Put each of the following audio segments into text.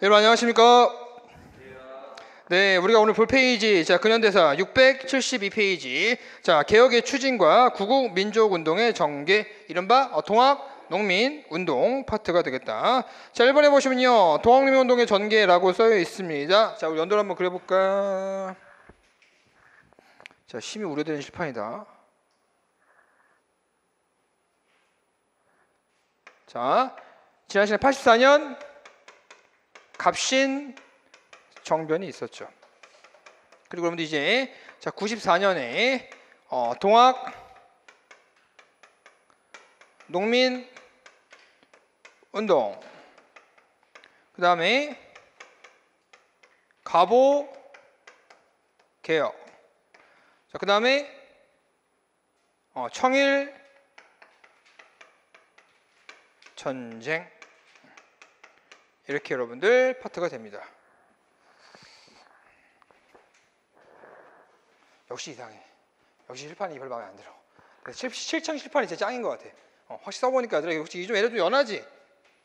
여러분 안녕하십니까? 네, 우리가 오늘 볼 페이지, 자, 근현대사 672페이지, 자, 개혁의 추진과 구국 민족운동의 전개, 이른바 동학 농민 운동 파트가 되겠다. 자, 1번에 보시면요, 동학 농민 운동의 전개라고 써여 있습니다. 자, 우리 연도를 한번 그려볼까? 자, 심히 우려되는 실판이다. 자, 지난 시간에 84년 갑신 정변이 있었죠. 그리고 여러분들 이제 자 94년에 동학 농민 운동, 그 다음에 갑오 개혁, 자 그 다음에 청일 전쟁, 이렇게 여러분들 파트가 됩니다. 역시 이상해. 역시 실판이 별 마음에 안 들어. 7층 실판이 진짜 짱인 것 같아. 확실히 써보니까 아들아, 혹시 좀 얘네도 연하지?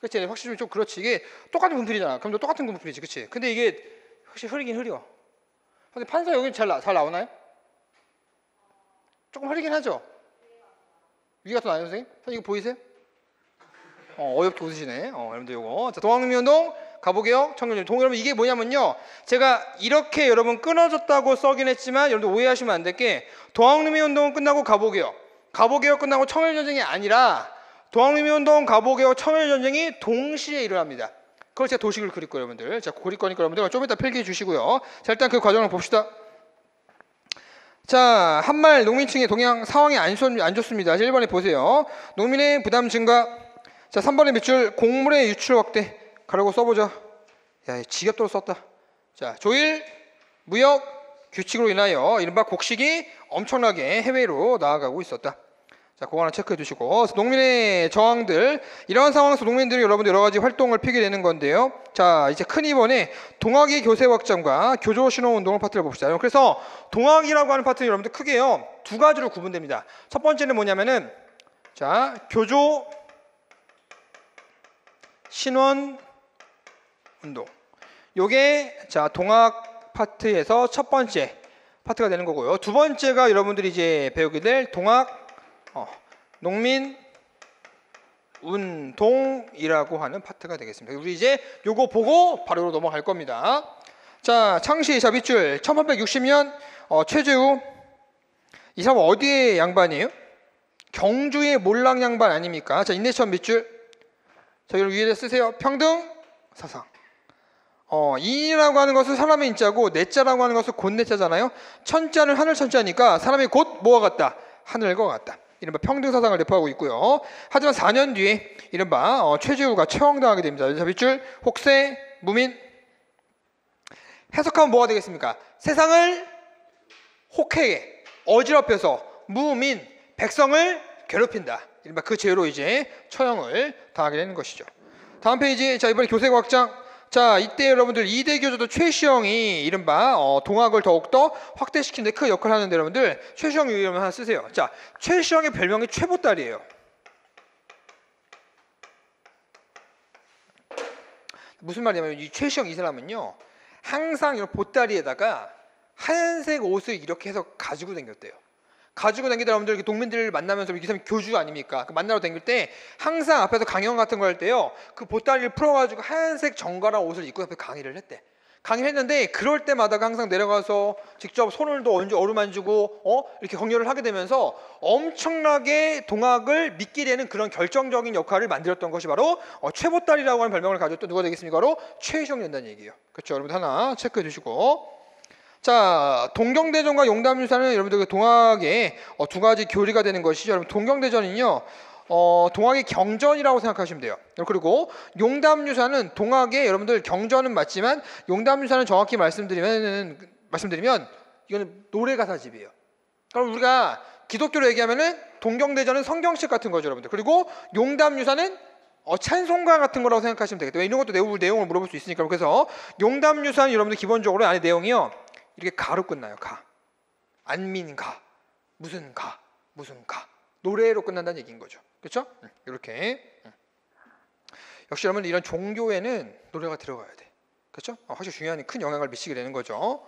그치? 확실히 좀 그렇지. 이게 똑같은 분필이잖아. 그럼 똑같은 분필이지, 그치? 근데 이게 확실히 흐리긴 흐려. 근데 판서 여기 잘 나오나요? 조금 흐리긴 하죠? 위가 더 나요, 선생님? 선생님 이거 보이세요? 어이없게 웃으시네. 여러분들 요거. 자, 동학농민운동, 갑오개혁, 청년운동. 여러분 이게 뭐냐면요, 제가 이렇게 여러분 끊어졌다고 써긴 했지만 여러분들 오해하시면 안 될 게, 동학농민운동은 끝나고 갑오개혁, 갑오개혁 끝나고 청일전쟁이 아니라 동학농민운동, 갑오개혁, 청일전쟁이 동시에 일어납니다. 그걸 제가 도식을 그릴 거예요, 여러분들. 자, 그릴 거니까 여러분들 좀 이따 필기해 주시고요. 자, 일단 그 과정을 봅시다. 자, 한말 농민층의 동향 상황이 안 좋습니다. 1번에 보세요. 농민의 부담 증가. 자, 3번의 밑줄, 곡물의 유출 확대. 가라고 써보자. 야, 지겹도록 썼다. 자, 조일, 무역, 규칙으로 인하여 이른바 곡식이 엄청나게 해외로 나아가고 있었다. 자, 그거 하나 체크해 두시고. 농민의 저항들, 이러한 상황에서 농민들이 여러분들 여러 가지 활동을 피게 되는 건데요. 자, 이제 큰 2번에 동학의 교세 확장과 교조 신호 운동을 파트를 봅시다. 그래서 동학이라고 하는 파트는 여러분들 크게요, 두 가지로 구분됩니다. 첫 번째는 뭐냐면은, 자, 교조 신원 운동. 요게 자 동학 파트에서 첫 번째 파트가 되는 거고요. 두 번째가 여러분들이 이제 배우게 될 동학 농민 운동이라고 하는 파트가 되겠습니다. 우리 이제 요거 보고 바로 넘어갈 겁니다. 자, 창시, 자 밑줄 1860년 최재우, 이 사람 어디의 양반이에요? 경주의 몰락 양반 아닙니까? 자, 인내천 밑줄. 자, 여러분 위에다 쓰세요. 평등 사상. 이라고 하는 것은 사람의 인자고, 내자라고 하는 것은 곧내자잖아요. 천자는 하늘 천자니까 사람이 곧 뭐와 같다? 하늘과 같다. 이른바 평등 사상을 내포하고 있고요. 하지만 4년 뒤에 이른바 최재우가 처형당하게 됩니다. 자, 밑줄 혹세 무민. 해석하면 뭐가 되겠습니까? 세상을 혹해게 어지럽혀서 무민 백성을 괴롭힌다. 이른바 그 죄로 이제 처형을 당하게 되는 것이죠. 다음 페이지. 자, 이번에 교세 확장. 자, 이때 여러분들 이대 교조도 최시영이 이른바 동학을 더욱더 확대시키는 데 큰 역할을 하는데, 여러분들 최시영 이름 하나 쓰세요. 자, 최시영의 별명이 최보딸이에요. 무슨 말이냐면, 이 최시영 이 사람은요, 항상 이런 보따리에다가 하얀색 옷을 이렇게 해서 가지고 다녔대요. 가지고 다니다 여러분들 농민들을 만나면서 이 사람이 교주 아닙니까? 만나러 다닐 때 항상 앞에서 강연 같은 거 할 때요, 그 보따리를 풀어가지고 하얀색 정갈한 옷을 입고 앞에 강의를 했대. 강의를 했는데 그럴 때마다 항상 내려가서 직접 손을 더 어루만지고 이렇게 격려를 하게 되면서 엄청나게 동학을 믿게 되는 그런 결정적인 역할을 만들었던 것이 바로 최보딸이라고 하는 별명을 가졌던 누가 되겠습니까? 바로 최시영 연단의 얘기예요. 그렇죠? 여러분 하나 체크해 주시고. 자, 동경대전과 용담유사는 여러분들 동학의 두 가지 교리가 되는 것이죠. 여러분 동경대전은요, 동학의 경전이라고 생각하시면 돼요. 그리고 용담유사는 동학의 여러분들 경전은 맞지만 용담유사는 정확히 말씀드리면 이거는 노래가사집이에요. 그럼 우리가 기독교로 얘기하면은 동경대전은 성경책 같은 거죠, 여러분들. 그리고 용담유사는 찬송가 같은 거라고 생각하시면 되겠다. 이런 것도 내용을 물어볼 수 있으니까. 그래서 용담유사는 여러분들 기본적으로 안에 내용이요, 이렇게 가로 끝나요. 가. 안민가. 무슨 가. 무슨 가. 노래로 끝난다는 얘기인 거죠. 그렇죠? 이렇게. 역시 여러분 이런 종교에는 노래가 들어가야 돼. 그렇죠? 확실히 중요한 큰 영향을 미치게 되는 거죠.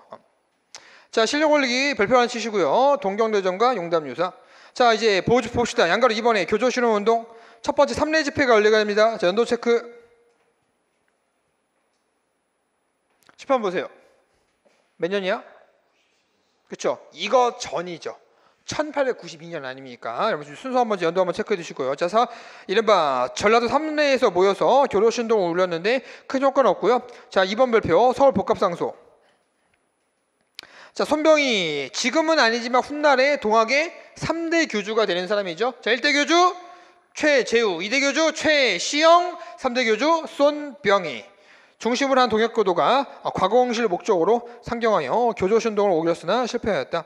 자, 실력 올리기 별표 하나 치시고요. 동경대전과 용담유사. 자, 이제 봅시다. 양가로 2번에 교조신호 운동. 첫 번째 3례 집회가 열리게 됩니다. 자, 연도 체크. 10번 보세요. 몇 년이야? 그렇죠? 이거 전이죠. 1892년 아닙니까? 여러분 순서 한번 연도 한번 체크해 주시고요. 자, 이른바 전라도 3내에서 모여서 교도신동을 울렸는데 큰 효과는 없고요. 자, 2번 별표 서울 복합상소. 자, 손병희 지금은 아니지만 훗날에 동학의 3대 교주가 되는 사람이죠. 자, 1대 교주 최재우, 2대 교주 최시영, 3대 교주 손병희. 중심을 한 동학교도가 과거홍실 목적으로 상경하여 교조신동을 오겼으나 실패하였다.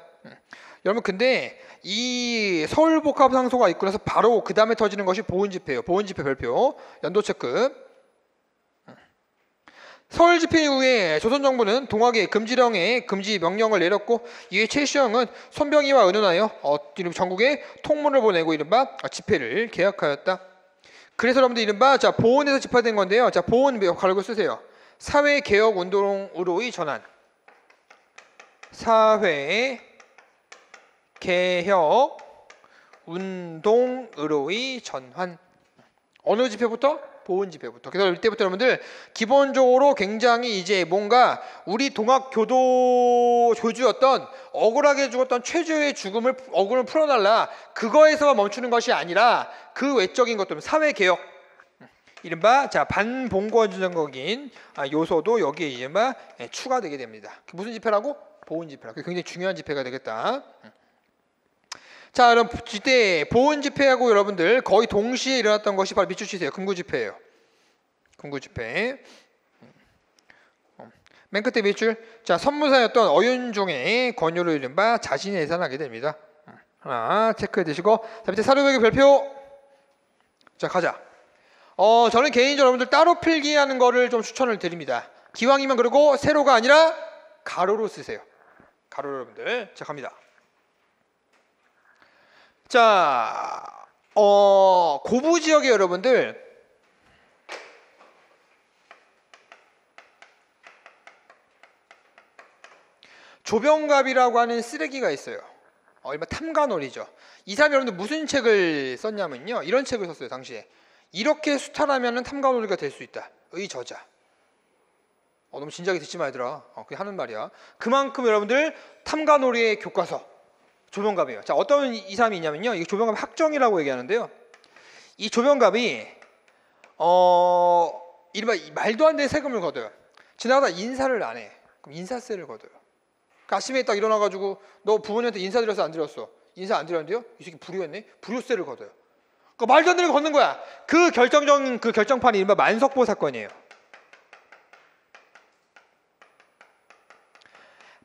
여러분 근데 이 서울복합상소가 있고 나서 바로 그 다음에 터지는 것이 보은집회예요. 보은집회 별표 연도 체크. 서울집회 이후에 조선정부는 동학의 금지령에 금지 명령을 내렸고 이에 최시영은 손병희와 의논하여 전국에 통문을 보내고 이른바 집회를 계약하였다. 그래서 여러분들 이른바 자 보은에서 집화된 건데요. 자 보은 가로고 쓰세요. 사회개혁운동으로의 전환. 사회개혁운동으로의 전환. 어느 집회부터? 보은 집회부터. 그래서 이때부터 여러분들 기본적으로 굉장히 이제 뭔가 우리 동학 교주였던 억울하게 죽었던 최주의 죽음을 억울을 풀어달라. 그거에서만 멈추는 것이 아니라 그 외적인 것들 사회개혁. 이른바 자 반봉건주적인 요소도 여기에 이른바 추가되게 됩니다. 무슨 집회라고? 보은 집회라고. 굉장히 중요한 집회가 되겠다. 자, 그럼 이때 보은 집회하고 여러분들 거의 동시에 일어났던 것이 바로 밑줄 치세요. 금구 집회예요. 금구 집회. 맨 끝에 밑줄. 자, 선무사였던 어윤종의 권유로 이른바 자신이 해산하게 됩니다. 하나 체크해 두시고 자 밑에 사료배기 별표. 자 가자. 저는 개인적으로 여러분들 따로 필기하는 거를 좀 추천을 드립니다. 기왕이면 그리고 세로가 아니라 가로로 쓰세요. 가로로 여러분들. 자 갑니다. 자, 고부 지역에 여러분들 조병갑이라고 하는 쓰레기가 있어요. 얼마 탐관오리죠. 이 사람이 여러분들 무슨 책을 썼냐면요. 이런 책을 썼어요. 당시에. 이렇게 수탈하면 탐관오리가 될 수 있다. 의 저자. 너무 진지하게 듣지 마 얘들아. 그냥 하는 말이야. 그만큼 여러분들 탐관오리의 교과서. 조병갑이에요. 자, 어떤 이 사람이 있냐면요. 이게 조병갑 학정이라고 얘기하는데요. 이 조병갑이 이른바 말도 안 되는 세금을 걷어요. 지나가다 인사를 안 해. 그럼 인사세를 걷어요. 그러니까 아침에 딱 일어나가지고 너 부모님한테 인사드렸어 안 드렸어? 인사 안 드렸는데요? 이 새끼 불효했네? 불효세를 걷어요. 그 말도 안 되는 거 걷는 거야. 그 결정판이 이른바 만석보 사건이에요.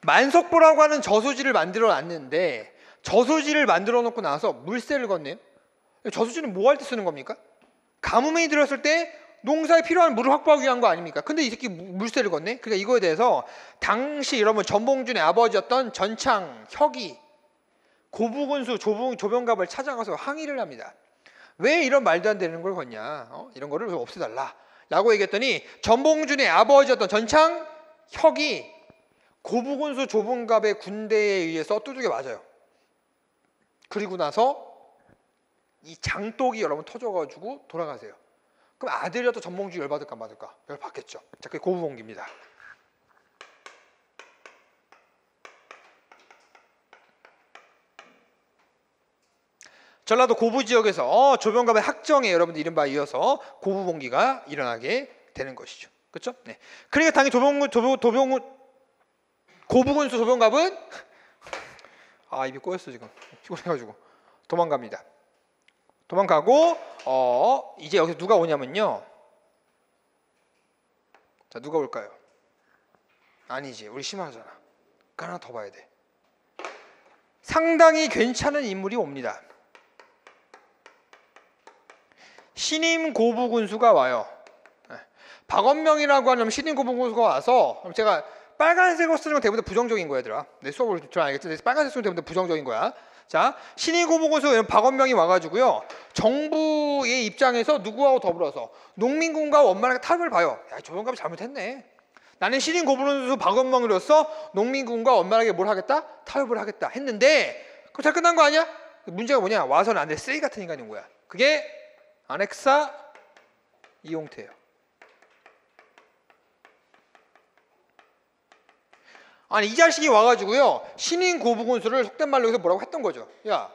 만석보라고 하는 저수지를 만들어 놨는데 저수지를 만들어 놓고 나서 물세를 걷네요. 저수지는 뭐 할 때 쓰는 겁니까? 가뭄이 들었을 때 농사에 필요한 물을 확보하기 위한 거 아닙니까? 근데 이 새끼 물세를 걷네? 그러니까 이거에 대해서 당시 여러분 전봉준의 아버지였던 전창, 혁이 고부군수 조병갑을 찾아가서 항의를 합니다. 왜 이런 말도 안 되는 걸 걷냐? 이런 거를 없애달라 라고 얘기했더니 전봉준의 아버지였던 전창, 혁이 고부군수 조병갑의 군대에 의해서 두들겨 맞아요. 그리고 나서 이 장독이 여러분 터져가지고 돌아가세요. 그럼 아들이라도 전봉주 열받을까 말을까? 열받겠죠. 자, 그게 고부봉기입니다. 전라도 고부 지역에서 조병갑의 학정에 여러분들 이른바 이어서 고부봉기가 일어나게 되는 것이죠. 그렇죠? 네. 그러니까 당연히 고부군수 조병갑은 입이 꼬였어 지금 피곤해가지고 도망갑니다. 도망가고 이제 여기서 누가 오냐면요. 자 누가 올까요? 아니지 우리 심하잖아. 하나 더 봐야 돼. 상당히 괜찮은 인물이 옵니다. 신임 고부군수가 와요. 박원명이라고 하는 신임 고부군수가 와서 제가 빨간색으로 쓰는 건 대부분 부정적인 거야 얘들아. 내 수업을 들어 알겠지? 빨간색 쓰는 건 대부분 부정적인 거야. 자, 신임 고부군수 박원명이 와가지고요. 정부의 입장에서 누구하고 더불어서 농민군과 원만하게 타협을 봐요. 야, 조병갑이 잘못했네. 나는 신인 고분운수 박원광으로서 농민군과 원만하게 뭘 하겠다? 타협을 하겠다 했는데 그거 잘 끝난 거 아니야? 문제가 뭐냐? 와서는 안 돼. 쓰레기 같은 인간인 거야. 그게 안핵사 이용태예요. 아니 이 자식이 와가지고요 신인 고부군수를 속된 말로 해서 뭐라고 했던 거죠. 야,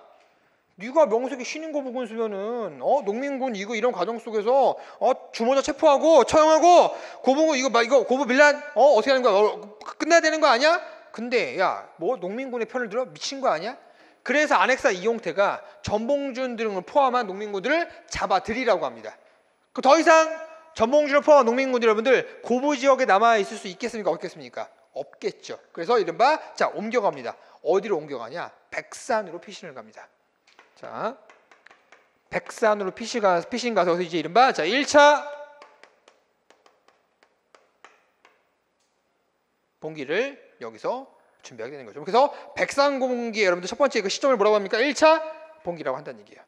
네가 명색이 신인 고부군수면은 농민군 이런 과정 속에서 주모자 체포하고 처형하고 고부군 이거 고부 밀란 어떻게 하는 거야? 끝내야 되는 거 아니야? 근데 야, 뭐 농민군의 편을 들어? 미친 거 아니야? 그래서 안핵사 이용태가 전봉준 등을 포함한 농민군들을 잡아들이라고 합니다. 그 더 이상 전봉준을 포함한 농민군 여러분들 고부 지역에 남아 있을 수 있겠습니까? 없겠습니까? 없겠죠. 그래서 이른바 자 옮겨갑니다. 어디로 옮겨가냐? 백산으로 피신을 갑니다. 자, 백산으로 피신 가서 이제 이른바 자 1차 봉기를 여기서 준비하게 되는 거죠. 그래서 백산공기에 여러분들 첫 번째 그 시점을 뭐라고 합니까? 1차 봉기라고 한다는 얘기예요.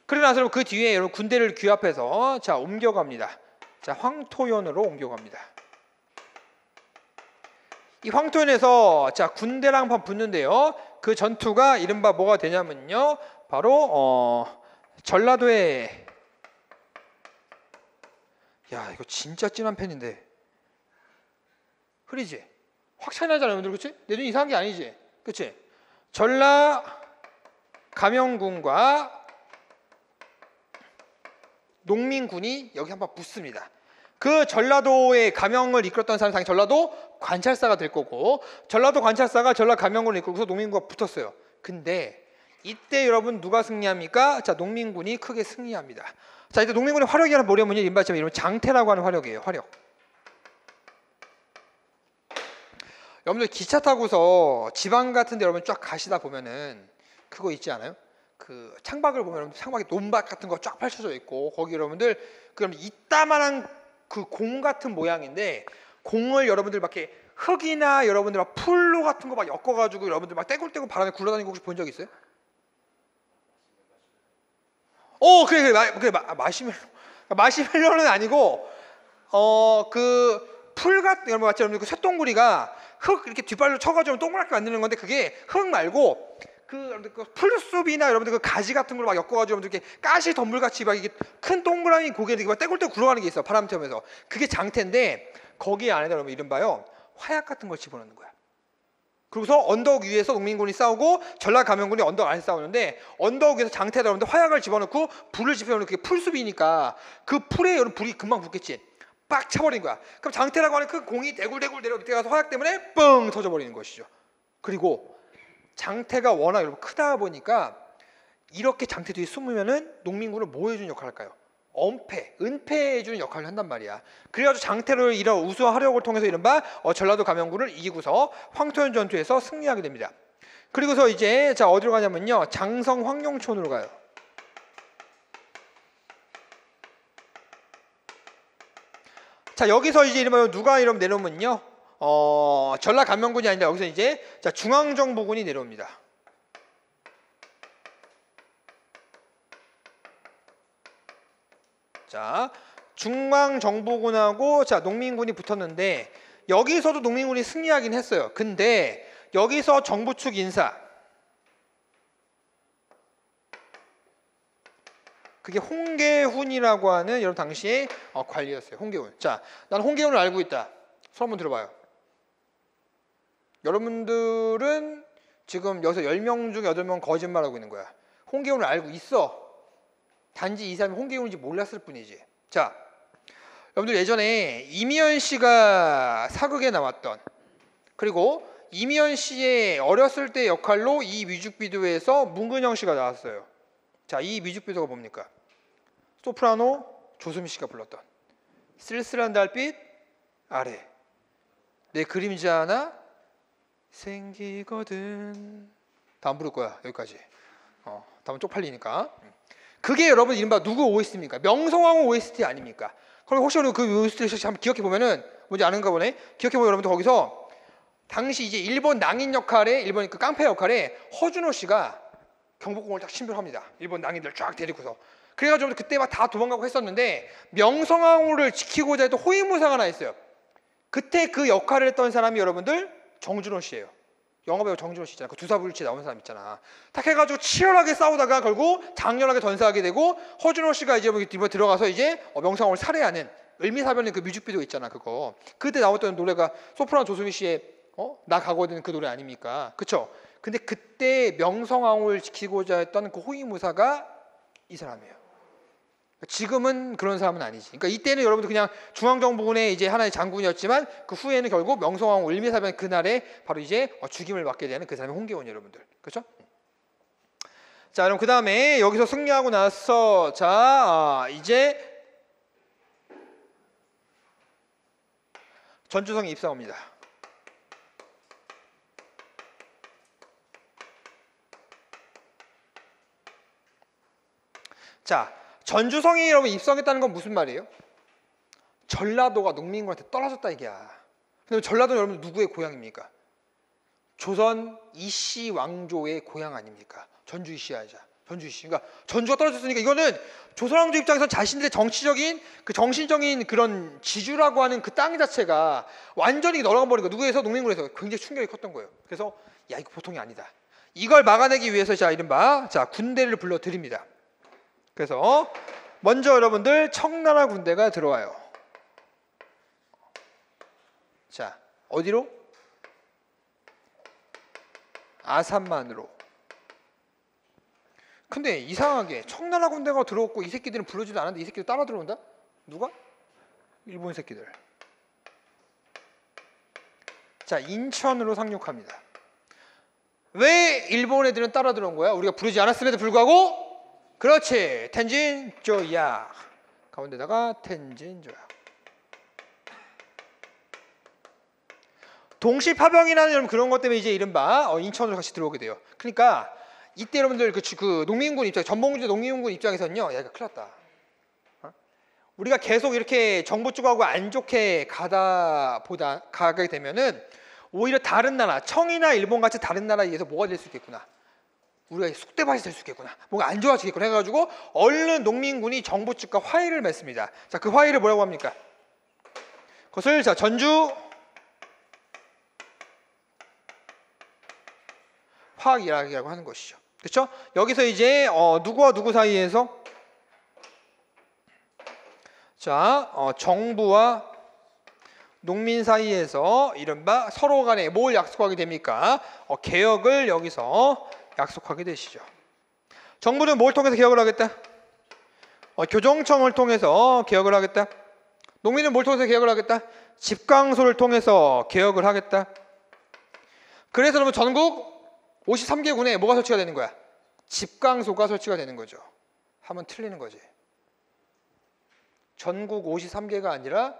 그러고 나서 그 뒤에 여러분 군대를 규합해서 자 옮겨갑니다. 자 황토현으로 옮겨갑니다. 이 황토현에서 자 군대랑 붙는데요. 그 전투가 이른바 뭐가 되냐면요. 바로 전라도에 야 이거 진짜 진한 펜인데 흐리지? 확 차이 나잖아요 여러분들. 그치? 내 눈이 이상한 게 아니지? 그치? 전라 감영군과 농민군이 여기 한번 붙습니다. 그 전라도의 감영을 이끌었던 사람이 당연히 전라도 관찰사가 될 거고 전라도 관찰사가 전라 감영군을 이끌고서 농민군과 붙었어요. 근데 이때 여러분 누가 승리합니까? 자 농민군이 크게 승리합니다. 자 이때 농민군의 화력이 하나 뭐냐면요. 인바처럼 이름은 장태라고 하는 화력이에요. 화력. 여러분들 기차 타고서 지방 같은 데 여러분 쫙 가시다 보면은 그거 있지 않아요? 그 창밖을 보면 여러분 창밖에 논밭 같은 거 쫙 펼쳐져 있고 거기 여러분들 그럼 이따만한 그 공 같은 모양인데 공을 여러분들 막 이렇게 흙이나 여러분들 막 풀로 같은 거 막 엮어가지고 여러분들 막 떼굴떼굴 바람에 굴러다니고 혹시 본 적 있어요? 그래 마시멜로는 아니고 그 풀 같은 여러분 맞죠? 여러분 그 쇳덩구리가 흙 이렇게 뒷발로 쳐가지고 동그랗게 만드는 건데 그게 흙 말고 그 풀숲이나 여러분들 그 가지 같은 걸 막 엮어가지고 여러분들 이렇게 가시 덤불같이 막 이게 큰 동그라미 고개 이렇게 막 떼굴떼굴 굴러가는 게 있어. 바람 태우면서 그게 장태인데 거기 안에다 여러분 이른바요 화약 같은 걸 집어넣는 거야. 그리고서 언덕 위에서 농민군이 싸우고 전라 감영군이 언덕 안에 싸우는데 언덕 위에서 장태에다 여러분들 화약을 집어넣고 불을 지펴놓는 그게 풀숲이니까 그 풀에 여러분 불이 금방 붙겠지. 빡 차버린 거야. 그럼 장태라고 하는 그 공이 대굴대굴 내려 밑에 가서 화약 때문에 뻥 터져버리는 것이죠. 그리고 장태가 워낙 여러분 크다 보니까 이렇게 장태 뒤에 숨으면은 농민군을 뭐 해주는 역할을 할까요? 은폐해주는 역할을 한단 말이야. 그래가지고 장태를 이런 우수한 화력을 통해서 이른바 전라도 감영군을 이기고서 황토현 전투에서 승리하게 됩니다. 그리고서 이제 자 어디로 가냐면요 장성 황룡촌으로 가요. 자 여기서 이제 이러면 누가 이러면 내려오면요 전라 감영군이 아니라 여기서 이제 자 중앙정보군이 내려옵니다. 자 중앙정보군하고 자 농민군이 붙었는데 여기서도 농민군이 승리하긴 했어요. 근데 여기서 정부 측 인사 그게 홍계훈이라고 하는 여러분 당시에 관리였어요. 홍계훈. 자, 난 홍계훈을 알고 있다. 손 한번 들어봐요. 여러분들은 지금 여기서 10명 중에 8명 거짓말하고 있는 거야. 홍계훈을 알고 있어. 단지 이 사람이 홍계훈인지 몰랐을 뿐이지. 자, 여러분들 예전에 이미연 씨가 사극에 나왔던 그리고 이미연 씨의 어렸을 때 역할로 이 뮤직비디오에서 문근영 씨가 나왔어요. 자, 이 뮤직비디오가 뭡니까? 소프라노 조수미 씨가 불렀던 쓸쓸한 달빛 아래 내 그림자 하나 생기거든. 다 안 부를 거야. 여기까지. 다음은 쪽팔리니까. 그게 여러분 이른바 누구 OST입니까? 명성황후 OST 아닙니까? 그럼 혹시 그 OST를 한번 기억해 보면은 뭔지 아는가 보네. 기억해 보면 여러분들 거기서 당시 이제 일본 낭인 역할에 일본 그 깡패 역할에 허준호 씨가 경복궁을 딱 침범합니다. 일본 낭인들 쫙 데리고서. 그래가지고 그때 막 다 도망가고 했었는데 명성황후를 지키고자 했던 호위무사가 하나 있어요. 그때 그 역할을 했던 사람이 여러분들 정준호 씨예요. 영화배우 정준호 씨 있잖아. 그 두사불치 나온 사람 있잖아. 딱 해가지고 치열하게 싸우다가 결국 장렬하게 전사하게 되고, 허준호 씨가 이제 뭐 들어가서 이제 명성황후를 살해하는 을미사변의 그 뮤직비디오 있잖아. 그거 그때 나왔던 노래가 소프라노 조승희 씨의 나 가거든 그 노래 아닙니까? 그쵸? 근데 그때 명성황후를 지키고자 했던 그 호위무사가 이 사람이에요. 지금은 그런 사람은 아니지. 그러니까 이때는 여러분들 그냥 중앙정부군의 이제 하나의 장군이었지만, 그 후에는 결국 명성황후 을미사변 그날에 바로 이제 죽임을 맞게 되는 그 사람이 홍계원 여러분들. 그렇죠? 자, 그럼 그 다음에 여기서 승리하고 나서 이제 전주성이 입성합니다. 자, 전주성이 여러분 입성했다는 건 무슨 말이에요? 전라도가 농민군한테 떨어졌다 얘기야. 근데 전라도는 여러분 누구의 고향입니까? 조선 이씨 왕조의 고향 아닙니까? 전주 이씨야자. 전주 이씨. 그러니까 전주가 떨어졌으니까 이거는 조선 왕조 입장에서 자신들의 정치적인 그 정신적인 그런 지주라고 하는 그 땅 자체가 완전히 널어가 버린 거. 누구에서? 농민군에서 굉장히 충격이 컸던 거예요. 그래서 야, 이거 보통이 아니다. 이걸 막아내기 위해서 이른바 군대를 불러 드립니다. 그래서 먼저 여러분들 청나라 군대가 들어와요. 자, 어디로? 아산만으로. 근데 이상하게 청나라 군대가 들어왔고 이 새끼들은 부르지도 않았는데 이 새끼들 따라 들어온다? 누가? 일본 새끼들. 자, 인천으로 상륙합니다. 왜 일본 애들은 따라 들어온 거야? 우리가 부르지 않았음에도 불구하고? 그렇지. 텐진 조약. 가운데다가 텐진 조약. 동시파병이라는 여러분 그런 것 때문에 이제 이른바 인천으로 같이 들어오게 돼요. 그러니까 이때 여러분들 그 농민군 입장, 전봉주대 농민군 입장에서는요, 야, 이거 큰일 났다. 우리가 계속 이렇게 정부 쪽하고 안 좋게 가게 되면은 오히려 다른 나라, 청이나 일본 같이 다른 나라에 의해서 뭐가 될 수 있겠구나. 우리가 쑥대밭이 될 수 있겠구나. 뭔가 안 좋아지겠구나 해가지고 얼른 농민군이 정부 측과 화의를 맺습니다. 자, 그 화의를 뭐라고 합니까? 그것을 전주 화의라고 하는 것이죠. 그렇죠? 여기서 이제 누구와 누구 사이에서 정부와 농민 사이에서 이른바 서로 간에 뭘 약속하게 됩니까? 개혁을 여기서 약속하게 되시죠. 정부는 뭘 통해서 개혁을 하겠다? 교정청을 통해서 개혁을 하겠다. 농민은 뭘 통해서 개혁을 하겠다? 집강소를 통해서 개혁을 하겠다. 그래서 그러면 전국 53개 군에 뭐가 설치가 되는 거야? 집강소가 설치가 되는 거죠. 하면 틀리는 거지. 전국 53개가 아니라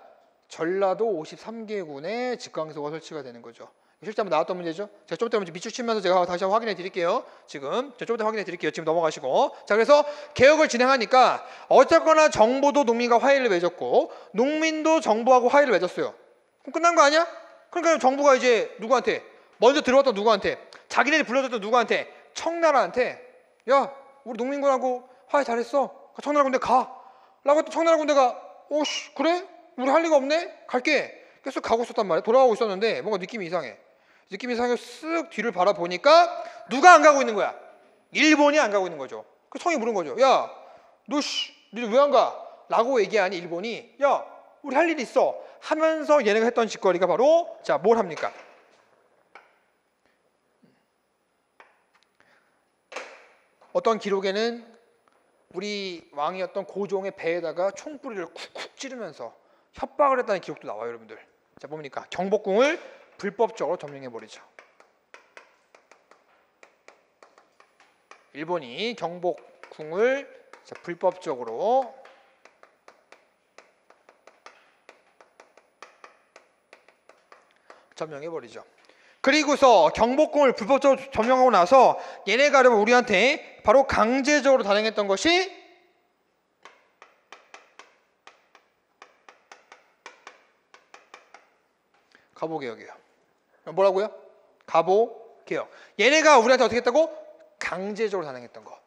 전라도 53개 군에 집강소가 설치가 되는 거죠. 실제 한번 나왔던 문제죠. 제가 좀 이따 밑줄 치면서 제가 다시 한번 확인해 드릴게요. 지금 좀 이따 확인해 드릴게요. 지금 넘어가시고. 자, 그래서 개혁을 진행하니까 어쨌거나 정부도 농민과 화의를 맺었고 농민도 정부하고 화의를 맺었어요. 그럼 끝난 거 아니야? 그러니까 정부가 이제 누구한테? 먼저 들어왔던 누구한테? 자기네들이 불러줬던 누구한테? 청나라한테. 야, 우리 농민군하고 화해 잘했어. 청나라 군대 가. 라고 했더니 청나라 군대가 오씨 그래? 우리 할 리가 없네? 갈게. 계속 가고 있었단 말이야. 돌아가고 있었는데 뭔가 느낌이 이상해. 느낌이 이상해서 쓱 뒤를 바라보니까 누가 안 가고 있는 거야? 일본이 안 가고 있는 거죠. 그 청이 물은 거죠. 야, 니들 왜 안 가? 라고 얘기하니 일본이 야, 우리 할 일이 있어. 하면서 얘네가 했던 짓거리가 바로 뭘 합니까? 어떤 기록에는 우리 왕이었던 고종의 배에다가 총뿌리를 쿡쿡 찌르면서 협박을 했다는 기록도 나와요, 여러분들. 자, 뭡니까? 경복궁을 불법적으로 점령해버리죠. 일본이 경복궁을 불법적으로 점령해버리죠. 그리고서 경복궁을 불법적으로 점령하고 나서 얘네가 그러면 우리한테 바로 강제적으로 단행했던 것이 가보개혁이에요. 뭐라고요? 가보개혁. 얘네가 우리한테 어떻게 했다고? 강제적으로 단행했던 거.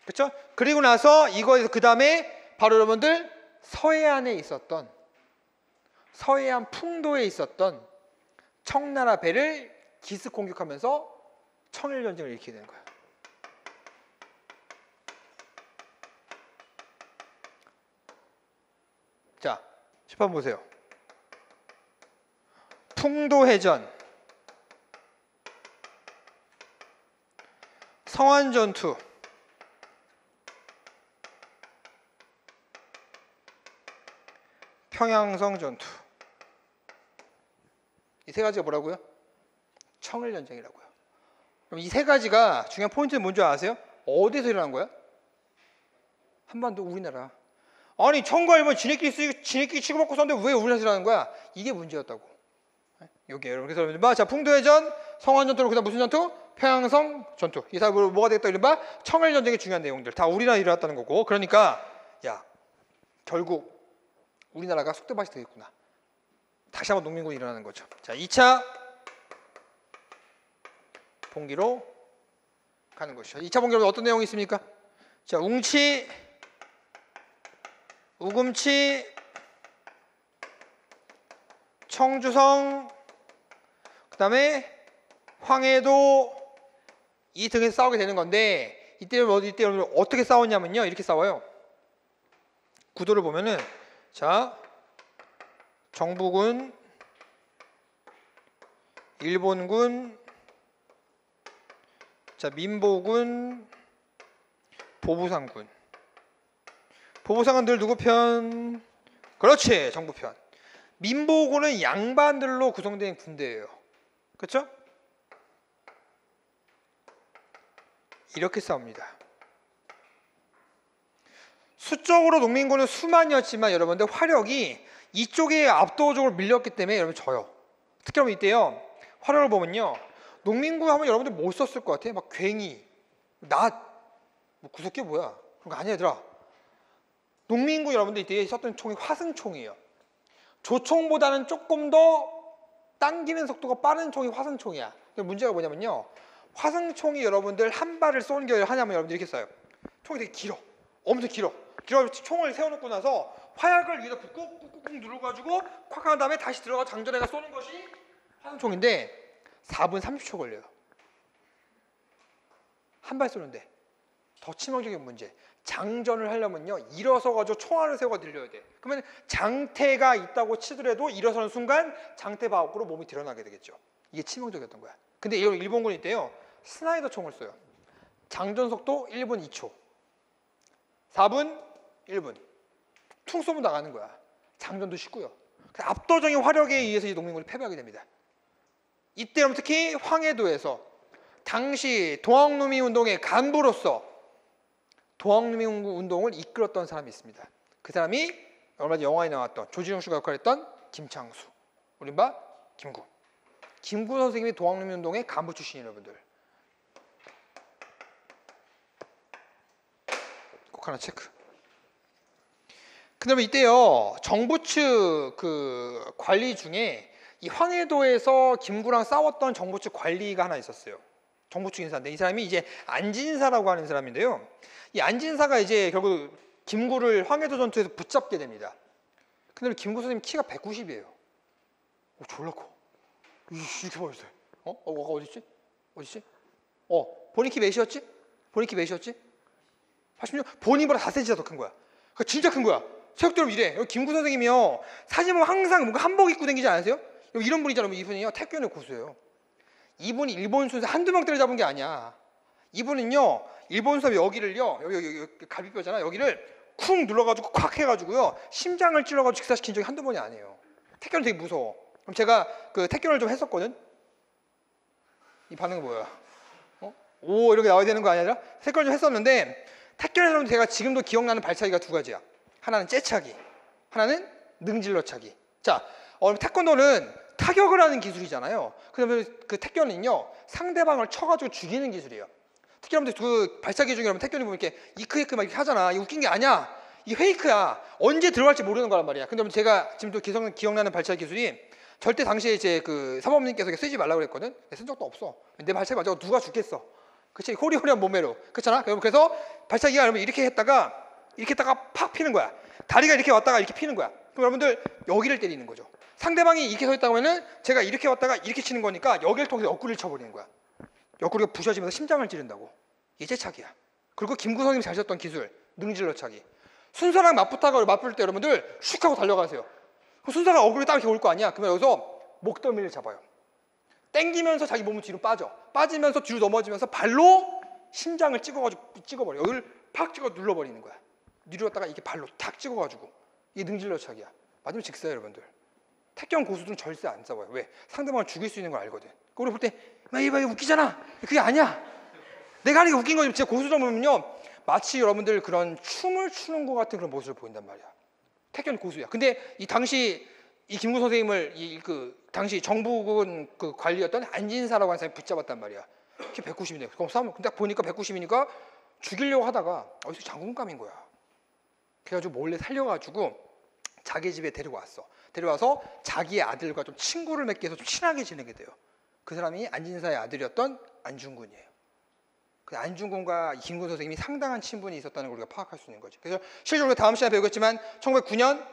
그렇죠? 그리고 나서 이거에서 그 다음에 바로 여러분들 서해안에 있었던 서해안 풍도에 있었던 청나라 배를 기습 공격하면서 청일전쟁을 일으키게 되는 거예요. 자, 칠판 보세요. 풍도해전, 성안전투, 평양성 전투. 이 세 가지가 뭐라고요? 청일전쟁이라고요. 그럼 이 세 가지가 중요한 포인트는 뭔지 아세요? 어디서 일어난 거야? 한반도, 우리나라. 아니 청과 일본 지네끼리 치고받고 썼는데 왜 우리나라에서 일어나는 거야? 이게 문제였다고. 여기 여러분, 그래서 이른바 자 풍도해전, 성안전투로 그다음 무슨 전투? 평양성 전투. 이 다 뭐가 되겠다? 이른바 청일전쟁의 중요한 내용들 다 우리나라에 일어났다는 거고. 그러니까 야 결국 우리나라가 속대밭이 되겠구나. 다시 한번 농민군이 일어나는 거죠. 자, 2차 봉기로 가는 것이죠. 2차 봉기로 어떤 내용이 있습니까? 자, 웅치, 우금치, 청주성, 그 다음에 황해도 이 등에서 싸우게 되는 건데 이때 어떻게 싸웠냐면요. 이렇게 싸워요. 구도를 보면은 자, 정부군, 일본군, 자, 민보군, 보부상군. 보부상은 늘 누구 편? 그렇지, 정부 편. 민보군은 양반들로 구성된 군대예요. 그렇죠? 이렇게 싸웁니다. 수적으로 농민군은 수만이었지만 여러분들 화력이 이쪽에 압도적으로 밀렸기 때문에 여러분 져요. 특히 여러분 이때요. 화력을 보면요. 농민군 하면 여러분들 못 썼을 것 같아. 막 괭이, 낫, 뭐 구석기 뭐야. 그런 거 아니야 얘들아. 농민군 여러분들 이때 썼던 총이 화승총이에요. 조총보다는 조금 더 당기는 속도가 빠른 총이 화승총이야. 문제가 뭐냐면요. 화승총이 여러분들 한 발을 쏘는 게 하냐면 여러분들 이렇게 쏴요. 총이 되게 길어. 엄청 길어. 총을 세워놓고 나서 화약을 위에다 붓고 꾹꾹꾹 눌러가지고 콱 한 다음에 다시 들어가 장전해가 쏘는 것이 화승총인데 4분 30초 걸려요. 한 발 쏘는데. 더 치명적인 문제. 장전을 하려면요. 일어서가지고 총알을 세우고 들려야 돼. 그러면 장태가 있다고 치더라도 일어서는 순간 장태 밖으로 몸이 드러나게 되겠죠. 이게 치명적이었던 거야. 근데 일본군이 이때요. 스나이더 총을 써요. 장전 속도 1분 2초. 4분 1분. 퉁 쏘면 나가는 거야. 장전도 쉽고요. 압도적인 화력에 의해서 이 농민군이 패배하게 됩니다. 이때 특히 황해도에서 당시 동학농민운동의 간부로서 동학농민운동을 이끌었던 사람이 있습니다. 그 사람이 얼마 전에 영화에 나왔던 조진웅 씨가 역할했던 김창수, 우린바 김구. 김구 선생님이 동학농민운동의 간부 출신이에요, 여러분들. 꼭 하나 체크. 그다음에 이때요 정부 측 그 관리 중에 이 황해도에서 김구랑 싸웠던 정부 측 관리가 하나 있었어요. 정부 측 인사인데 이 사람이 이제 안진사라고 하는 사람인데요. 이 안진사가 이제 결국 김구를 황해도 전투에서 붙잡게 됩니다. 근데 김구 선생님 키가 190이에요. 오, 졸라 커. 이렇게 보였어요. 어디있지? 어디있지? 본인 키 몇이었지? 본인 키 몇이었지? 86? 본인보다 4cm 더 큰 거야. 그러니까 진짜 큰 거야. 체육대로 이래. 여기 김구 선생님이요. 사진 보면 항상 뭔가 한복 입고 다니지 않으세요? 여기 이런 분이잖아요. 이분이요. 태권도 고수예요. 이분이 일본 선수 한두 명 때려잡은 게 아니야. 이분은요. 일본 선수 여기를요. 여기 갈비뼈잖아. 여기를 쿵 눌러가지고 콱 해가지고요. 심장을 찔러가지고 직사시킨 적이 한두 번이 아니에요. 태권도 되게 무서워. 그럼 제가 그 태권을 좀 했었거든. 이 반응은 뭐야? 오 이렇게 나와야 되는 거 아니라 태권을 좀 했었는데 태권에서는 제가 지금도 기억나는 발차기가 두 가지야. 하나는 째차기, 하나는 능질러차기. 자, 태권도는 타격을 하는 기술이잖아요. 그러면 그 태권은요 상대방을 쳐가지고 죽이는 기술이에요. 특히 여러분들 그 발차기 중에 여러분 태권이 보면 이렇게 이크이크 막 이렇게 하잖아. 이거 웃긴 게 아니야. 이 페이크야. 언제 들어갈지 모르는 거란 말이야. 근데 제가 지금도 기억나는 발차기 기술이 절대 당시에 이제 그 사모님께서 쓰지 말라고 그랬거든. 쓴 적도 없어. 내 발차기 맞아 누가 죽겠어. 그치? 호리호리한 몸매로. 그렇잖아? 그래서 발차기가 여러분 이렇게 했다가 팍 피는 거야. 다리가 이렇게 왔다가 이렇게 피는 거야. 그럼 여러분들 여기를 때리는 거죠. 상대방이 이렇게 서 있다고 하면은 제가 이렇게 왔다가 이렇게 치는 거니까 여기를 통해서 옆구리를 쳐버리는 거야. 옆구리가 부셔지면서 심장을 찌른다고. 예제차기야. 그리고 김구 선생님이 잘 썼던 기술, 능질러차기. 순서랑 맞붙을 때 여러분들 슉 하고 달려가세요. 그럼 순서가 어그로 딱 이렇게 올 거 아니야. 그러면 여기서 목덜미를 잡아요. 땡기면서 자기 몸을 뒤로 빠지면서 뒤로 넘어지면서 발로 심장을 찍어버려. 여기를 팍 찍어 눌러버리는 거야. 눌렀다가 이렇게 발로 탁 찍어가지고. 이게 능질러차기야. 맞으면 직사예요, 여러분들. 태권 고수들은 절대 안 싸워요. 왜? 상대방을 죽일 수 있는 걸 알거든. 우리 볼 때 이거 웃기잖아. 그게 아니야. 내가 하는 게 웃긴 거지. 제가 고수들 보면요, 마치 여러분들 그런 춤을 추는 것 같은 그런 모습을 보인단 말이야. 태권 고수야. 근데 이 당시 이 김구 선생님을 당시 정부군 그 관리였던 안진사라고 하는 사람이 붙잡았단 말이야. 그게 190이네. 그럼 싸움 딱 보니까 190이니까 죽이려고 하다가 어디서 장군감인 거야. 그래가지고 몰래 살려가지고 자기 집에 데려와서 자기의 아들과 좀 친구를 맺게 해서 좀 친하게 지내게 돼요. 그 사람이 안진사의 아들이었던 안중근이에요. 그 안중근과 김구 선생님이 상당한 친분이 있었다는 걸 우리가 파악할 수 있는 거죠. 그래서 실제로 다음 시간에 배우겠지만 1909년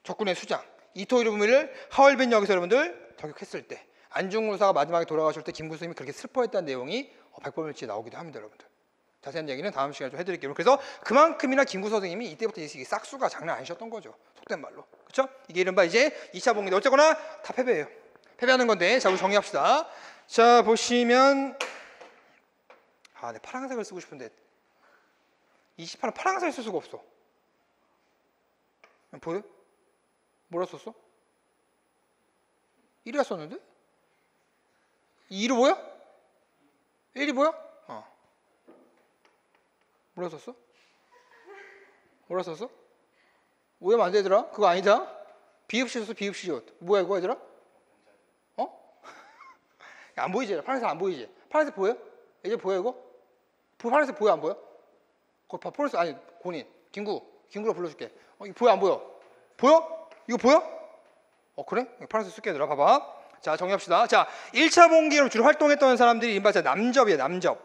적군의 수장 이토 히로부미를 하얼빈역에서 여러분들 저격했을 때 안중근 의사가 마지막에 돌아가실 때 김구 선생님이 그렇게 슬퍼했다는 내용이 백범일지에 나오기도 합니다, 여러분들. 자세한 얘기는 다음 시간에 좀 해드릴게요. 그래서 그만큼이나 김구 선생님이 이때부터 이 싹수가 장난 아니셨던 거죠. 속된 말로. 그렇죠? 이게 이른바 이제 2차 봉인데 어쨌거나 다 패배예요. 패배하는 건데 자, 우리 정리합시다. 자, 보시면 네, 파란색을 쓰고 싶은데 28은 파란색을 쓸 수가 없어. 보여? 뭐라 썼어? 1이라 썼는데? 2로 뭐야? 1이 뭐야? 뭐라 썼어? 뭐라 썼어? 오해하면 안 되더라? 그거 아니다? 비읍시 썼어, 비읍시 줬. 뭐야 이거 얘들아? 안 보이지? 파란색 안 보이지? 파란색 보여? 이제 보여 이거? 파란색 보여 안 보여? 거기 파란색 아니 본인 김구로 불러줄게. 이거 보여 안 보여? 보여? 이거 보여? 그래? 파란색 쓸게 얘들아 봐봐. 자, 정리합시다. 자, 1차 봉기로 주로 활동했던 사람들이 이른바 남접이에요. 남접.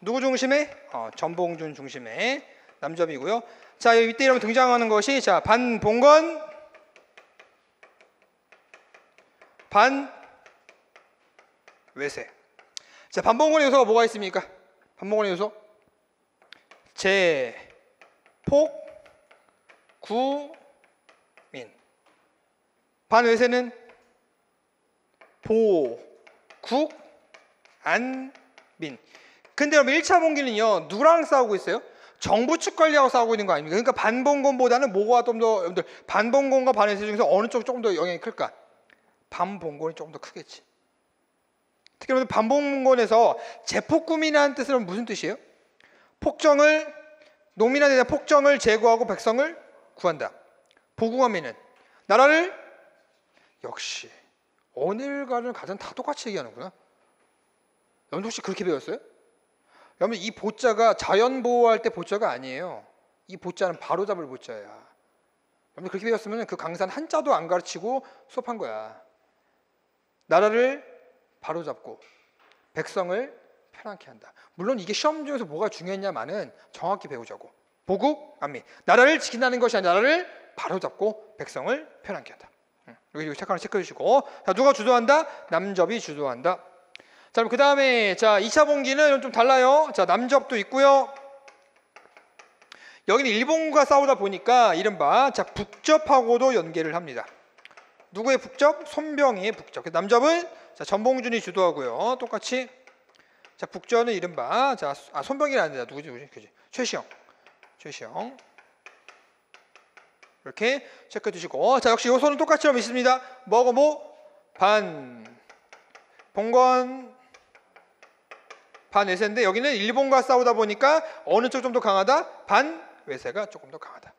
누구 중심에? 전봉준 중심에 남접이고요. 자, 이때 여러분 등장하는 것이 자, 반봉건, 반외세. 자, 반봉건의 요소가 뭐가 있습니까? 반봉건의 요소? 제, 폭, 구, 민. 반외세는 보, 국, 안, 민. 근데 여러분 1차 봉기는요 누구랑 싸우고 있어요? 정부 측 관리하고 싸우고 있는 거 아닙니까? 그러니까 반봉건보다는 뭐가 좀 더 여러분들 반봉건과 반외세 중에서 어느 쪽이 조금 더 영향이 클까? 반봉건이 조금 더 크겠지. 특히 여러분들 반봉건에서 제폭구민이라는 뜻은 무슨 뜻이에요? 농민에 대한 폭정을 제거하고 백성을 구한다. 보국어민은 나라를 역시 오늘과는 가장 다 똑같이 얘기하는구나. 여러분 혹시 그렇게 배웠어요? 여러분 이 보자가 자연보호할 때 보자가 아니에요. 이 보자는 바로잡을 보자야. 여러분 그렇게 배웠으면 그 강산 한자도 안 가르치고 수업한 거야. 나라를 바로잡고 백성을 편안케 한다. 물론 이게 시험 중에서 뭐가 중요했냐마는 정확히 배우자고. 보국, 안민. 나라를 지킨다는 것이 아니라 나라를 바로잡고 백성을 편안케 한다. 여기 체크하는 체크해 주시고. 자, 누가 주도한다? 남접이 주도한다. 자, 그 다음에 자 2차 봉기는 좀 달라요. 자, 남접도 있고요. 여기는 일본과 싸우다 보니까 이른바 자 북접하고도 연계를 합니다. 누구의 북접? 손병희의 북접. 남접은 자 전봉준이 주도하고요. 똑같이 자 북접은 이른바 자 손병희는 아니다. 누구지? 그지? 최시영. 이렇게 체크해 두시고. 자, 역시 요소는 똑같이 있습니다. 뭐고 봉건 반외세인데 여기는 일본과 싸우다 보니까 어느 쪽 좀 더 강하다? 반외세가 조금 더 강하다.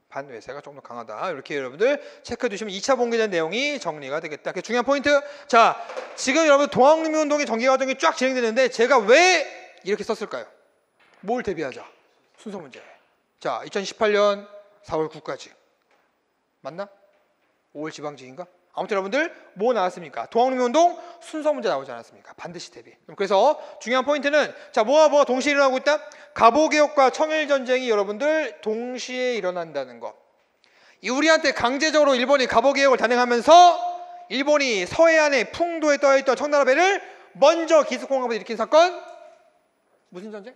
반외세가 조금 더 강하다. 이렇게 여러분들 체크해 두시면 2차 봉기에 대한 내용이 정리가 되겠다. 중요한 포인트. 자, 지금 여러분 동학농민운동의 전개 과정이 쫙 진행되는데 제가 왜 이렇게 썼을까요? 뭘 대비하자? 순서 문제. 자, 2018년 4월 9까지 맞나? 5월 지방직인가? 아무튼 여러분들 뭐 나왔습니까? 동학농민운동 순서 문제 나오지 않았습니까? 반드시 대비. 그래서 중요한 포인트는 자 뭐가 동시에 일어나고 있다? 갑오개혁과 청일전쟁이 여러분들 동시에 일어난다는 것. 우리한테 강제적으로 일본이 갑오개혁을 단행하면서 일본이 서해안의 풍도에 떠있던 청나라 배를 먼저 기습공격을 일으킨 사건, 무슨 전쟁?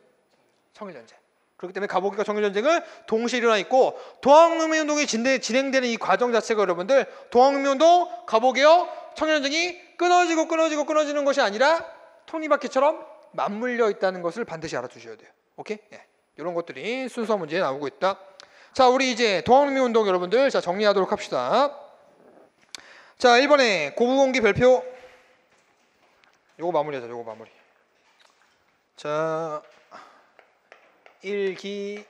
청일전쟁. 그렇기 때문에 갑오개혁과 청일전쟁은 동시에 일어나 있고, 동학농민운동이 진행되는 이 과정 자체가 여러분들, 동학농민운동, 갑오개혁, 청일전쟁이 끊어지는 것이 아니라 톱니바퀴처럼 맞물려 있다는 것을 반드시 알아두셔야 돼요. 오케이? 예. 이런 것들이 순서 문제에 나오고 있다. 자, 우리 이제 동학농민운동 여러분들, 자, 정리하도록 합시다. 자, 1번에 고부공기 별표. 요거 마무리하자. 요거 마무리. 자, 1기,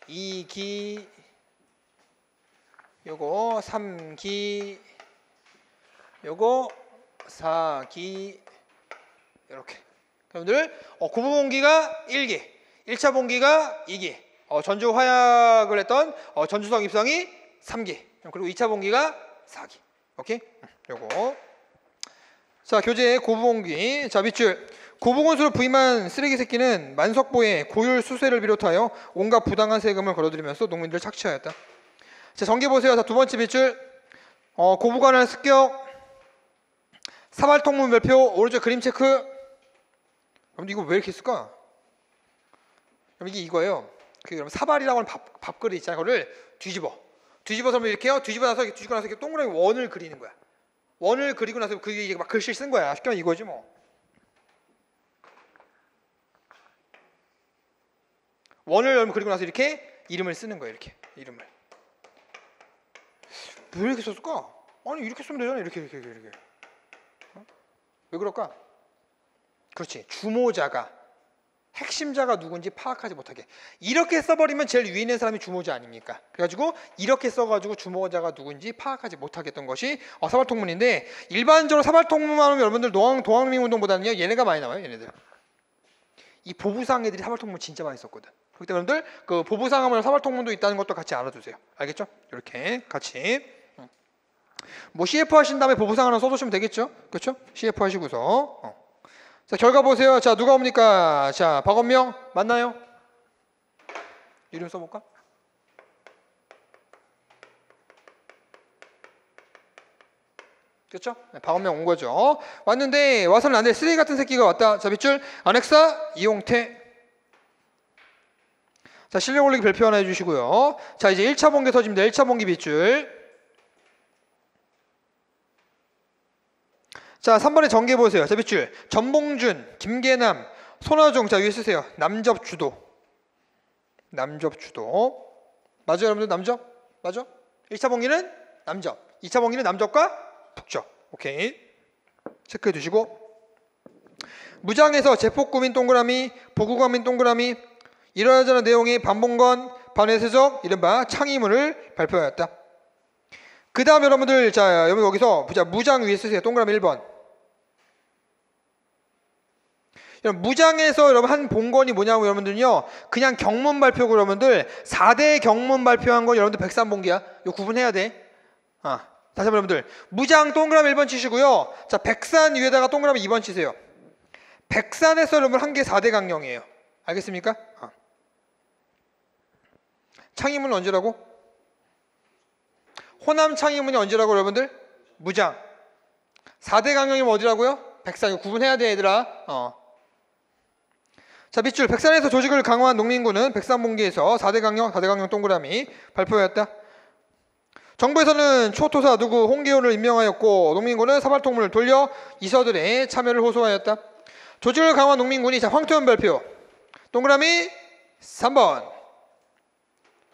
2기, 요거 3기, 요거 4기, 이렇게. 여러분들 고부공기가 1기, 1차 봉기가 2기, 전주 화약을 했던 전주성 입성이 3기, 그리고 2차 봉기가 4기. 오케이? 요거. 자, 교재 고부공기. 자, 밑줄. 고부건수를 부임한 쓰레기 새끼는 만석보에 고율 수세를 비롯하여 온갖 부당한 세금을 걸어들이면서 농민들을 착취하였다. 자, 전개 보세요. 자, 두 번째 밑줄. 고부관할 습격. 사발통문 별표. 오른쪽 그림 체크. 여러분 이거 왜 이렇게 쓸까? 여러분 이게 이거예요. 여러분 사발이라고 하는 밥그릇 있잖아요. 그거를 뒤집어서 이렇게요. 뒤집고 나서 이렇게 동그라미 원을 그리는 거야. 원을 그리고 나서 그게 이게 막 글씨를 쓴 거야. 쉽게 말하면 이거지 뭐. 원을 여러분 그리고 나서 이렇게 이름을 쓰는 거예요. 이렇게 이름을. 왜 이렇게 썼을까? 아니 이렇게 쓰면 되잖아. 이렇게. 왜 그럴까? 그렇지. 주모자가 핵심자가 누군지 파악하지 못하게 이렇게 써버리면 제일 위에 있는 사람이 주모자 아닙니까? 그래가지고 이렇게 써가지고 주모자가 누군지 파악하지 못하게 했던 것이 사발통문인데, 일반적으로 사발통문만 하면 여러분들 동학민운동보다는요 얘네가 많이 나와요. 얘네들 이 보부상 애들이 사발통문 진짜 많이 썼거든. 그렇기 때문에 여러분들 그 보부상 하면 사발통문도 있다는 것도 같이 알아두세요. 알겠죠? 이렇게 같이 뭐 CF 하신 다음에 보부상 하나 써두시면 되겠죠? 그렇죠? CF 하시고서 자, 결과 보세요. 자, 누가 옵니까? 자, 박원명 맞나요? 이름 써볼까? 그렇죠? 네, 박원명 온 거죠. 왔는데 와서는 안 돼. 쓰레기 같은 새끼가 왔다. 자, 밑줄 안핵사 이용태. 자, 실력 올리기 별표 하나 해주시고요. 자, 이제 1차 봉기 터집니다. 1차 봉기 밑줄. 자, 3번에 전개 보세요. 자, 밑줄. 전봉준, 김계남, 손아종. 자, 위에 쓰세요. 남접주도. 맞아요, 여러분들? 남접? 맞아? 1차 봉기는 남접. 2차 봉기는 남접과 북접. 오케이. 체크해 두시고. 무장에서 제폭구민 동그라미, 보구구민 동그라미, 이러저런 내용의 반봉건, 반회세적, 이른바 창의문을 발표하였다. 그 다음 여러분들, 자, 여기서 무장 위에 쓰세요. 동그라미 1번. 여러분, 무장에서 여러분 한 본건이 뭐냐고 여러분들요, 그냥 경문 발표고 여러분들 4대 경문 발표한 건 여러분들 103봉기야. 이거 구분해야 돼. 다시 한번 여러분들, 무장 동그라미 1번 치시고요. 자, 백산 위에다가 동그라미 2번 치세요. 백산에서 여러분 한 개 4대 강령이에요. 알겠습니까? 창의문은 언제라고? 호남 창의문이 언제라고 여러분들? 무장. 4대 강령이면 어디라고요? 백산. 이거 구분해야 돼 얘들아. 자, 밑줄. 백산에서 조직을 강화한 농민군은 백산봉기에서 4대 강령 동그라미 발표하였다. 정부에서는 초토사 누구 홍계호를 임명하였고, 농민군은 사발통문을 돌려 이서들의 참여를 호소하였다. 조직을 강화한 농민군이, 자, 황토현 발표. 동그라미 3번.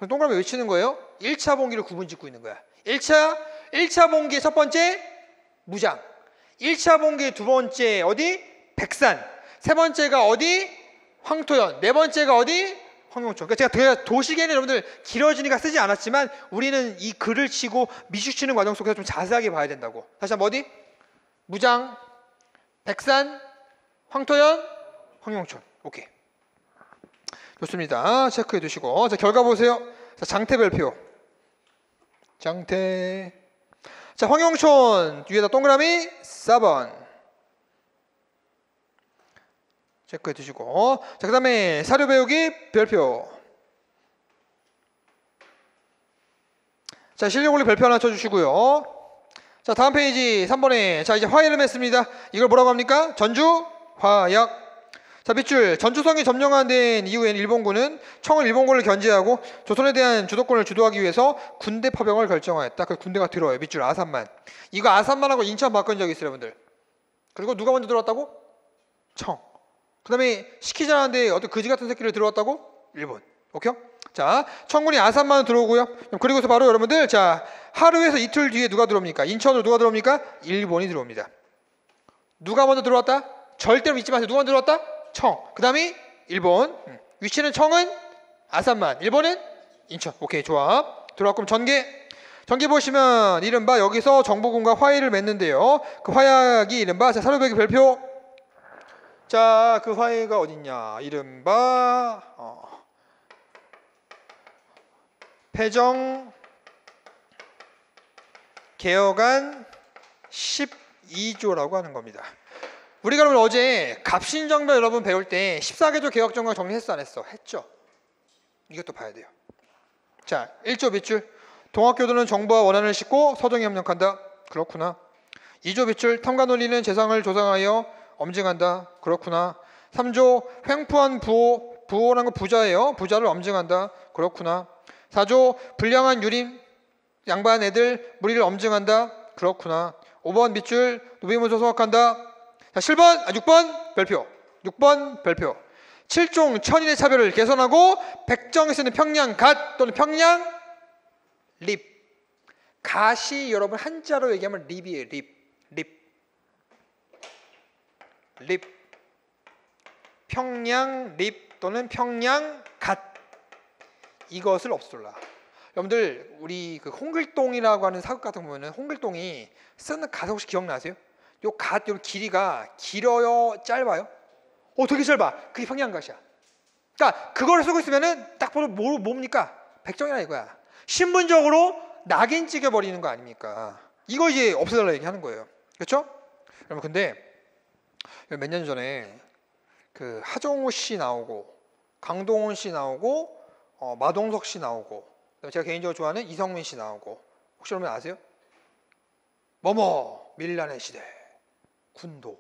동그라미 왜 치는 거예요? 1차 봉기를 구분 짓고 있는 거야. 1차 봉기의 첫 번째 무장, 1차 봉기의 두 번째 어디? 백산, 세 번째가 어디? 황토현, 네 번째가 어디? 황용천. 그러니까 제가 도식에는 여러분들 길어지니까 쓰지 않았지만 우리는 이 글을 치고 미술치는 과정 속에서 좀 자세하게 봐야 된다고. 다시 한번 어디? 무장, 백산, 황토현, 황용천. 오케이. 좋습니다. 체크해 두시고. 자, 결과 보세요. 자, 장태 별표. 장태. 자, 황용천 위에다 동그라미 4번. 체크해 두시고. 자, 그 다음에 사료 배우기 별표. 자, 실력 올리 별표 하나 쳐주시고요. 자, 다음 페이지 3번에 자 이제 화해를 맺습니다. 이걸 뭐라고 합니까? 전주 화약. 자, 밑줄 전주성이 점령된 이후엔 일본군은 청은 일본군을 견제하고 조선에 대한 주도권을 주도하기 위해서 군대 파병을 결정하였다. 그 군대가 들어와요. 밑줄 아산만. 이거 아산만하고 인천 바꾼 적이 있어요, 여러분들. 그리고 누가 먼저 들어왔다고? 청. 그 다음에 시키지 않았는데 어떤 거지 같은 새끼를 들어왔다고? 일본. 오케이? 자, 청군이 아산만 들어오고요. 그리고서 바로 여러분들 자 하루에서 이틀 뒤에 누가 들어옵니까? 인천으로 누가 들어옵니까? 일본이 들어옵니다. 누가 먼저 들어왔다? 절대로 믿지 마세요. 누가 먼저 들어왔다? 청. 그 다음에 일본. 위치는 청은 아산만, 일본은 인천. 오케이, 좋아. 들어왔고 전개 보시면 이른바 여기서 정보군과 화해를 맺는데요. 그 화약이 이른바 자 사료백의 별표. 자, 그 화해가 어딨냐? 이른바 패정 개혁안 12조라고 하는 겁니다. 우리가 그러면 어제 갑신정변 여러분 배울 때 14개조 개혁정강 정리했어 안 했어? 했죠. 이것도 봐야 돼요. 자, 1조 밑줄 동학교도는 정부와 원한을 싣고 서정에 협력한다. 그렇구나. 2조 밑줄 탐관 논리는 재상을 조상하여 엄증한다. 그렇구나. 3조 횡포한 부호라는 건 부자예요. 부자를 엄증한다. 그렇구나. 4조 불량한 유림 양반 애들 무리를 엄증한다. 그렇구나. 5번 밑줄 노비문서 소각한다. 자, 6번 별표. 6번 별표. 7종 천인의 차별을 개선하고 백정에 쓰는 평양 갓 또는 평양 립. 갓이 여러분 한자로 얘기하면 립이에요. 립. 평양 립 또는 평양 갓. 이것을 없애라. 여러분들 우리 그 홍길동이라고 하는 사극 같은 거 보면은 홍길동이 쓰는 가사 혹시 기억나세요? 요 갓, 요 길이가 길어요, 짧아요? 되게 짧아. 그게 평양갓이야. 그러니까 그걸 쓰고 있으면은 딱 보면 뭡니까? 백정이라 이거야. 신분적으로 낙인 찍어버리는 거 아닙니까? 이거 이제 없애달라 얘기하는 거예요. 그렇죠? 여러분 근데 몇 년 전에 그 하정우 씨 나오고 강동원 씨 나오고 마동석 씨 나오고 제가 개인적으로 좋아하는 이성민 씨 나오고 혹시 여러분 아세요? 밀란의 시대 군도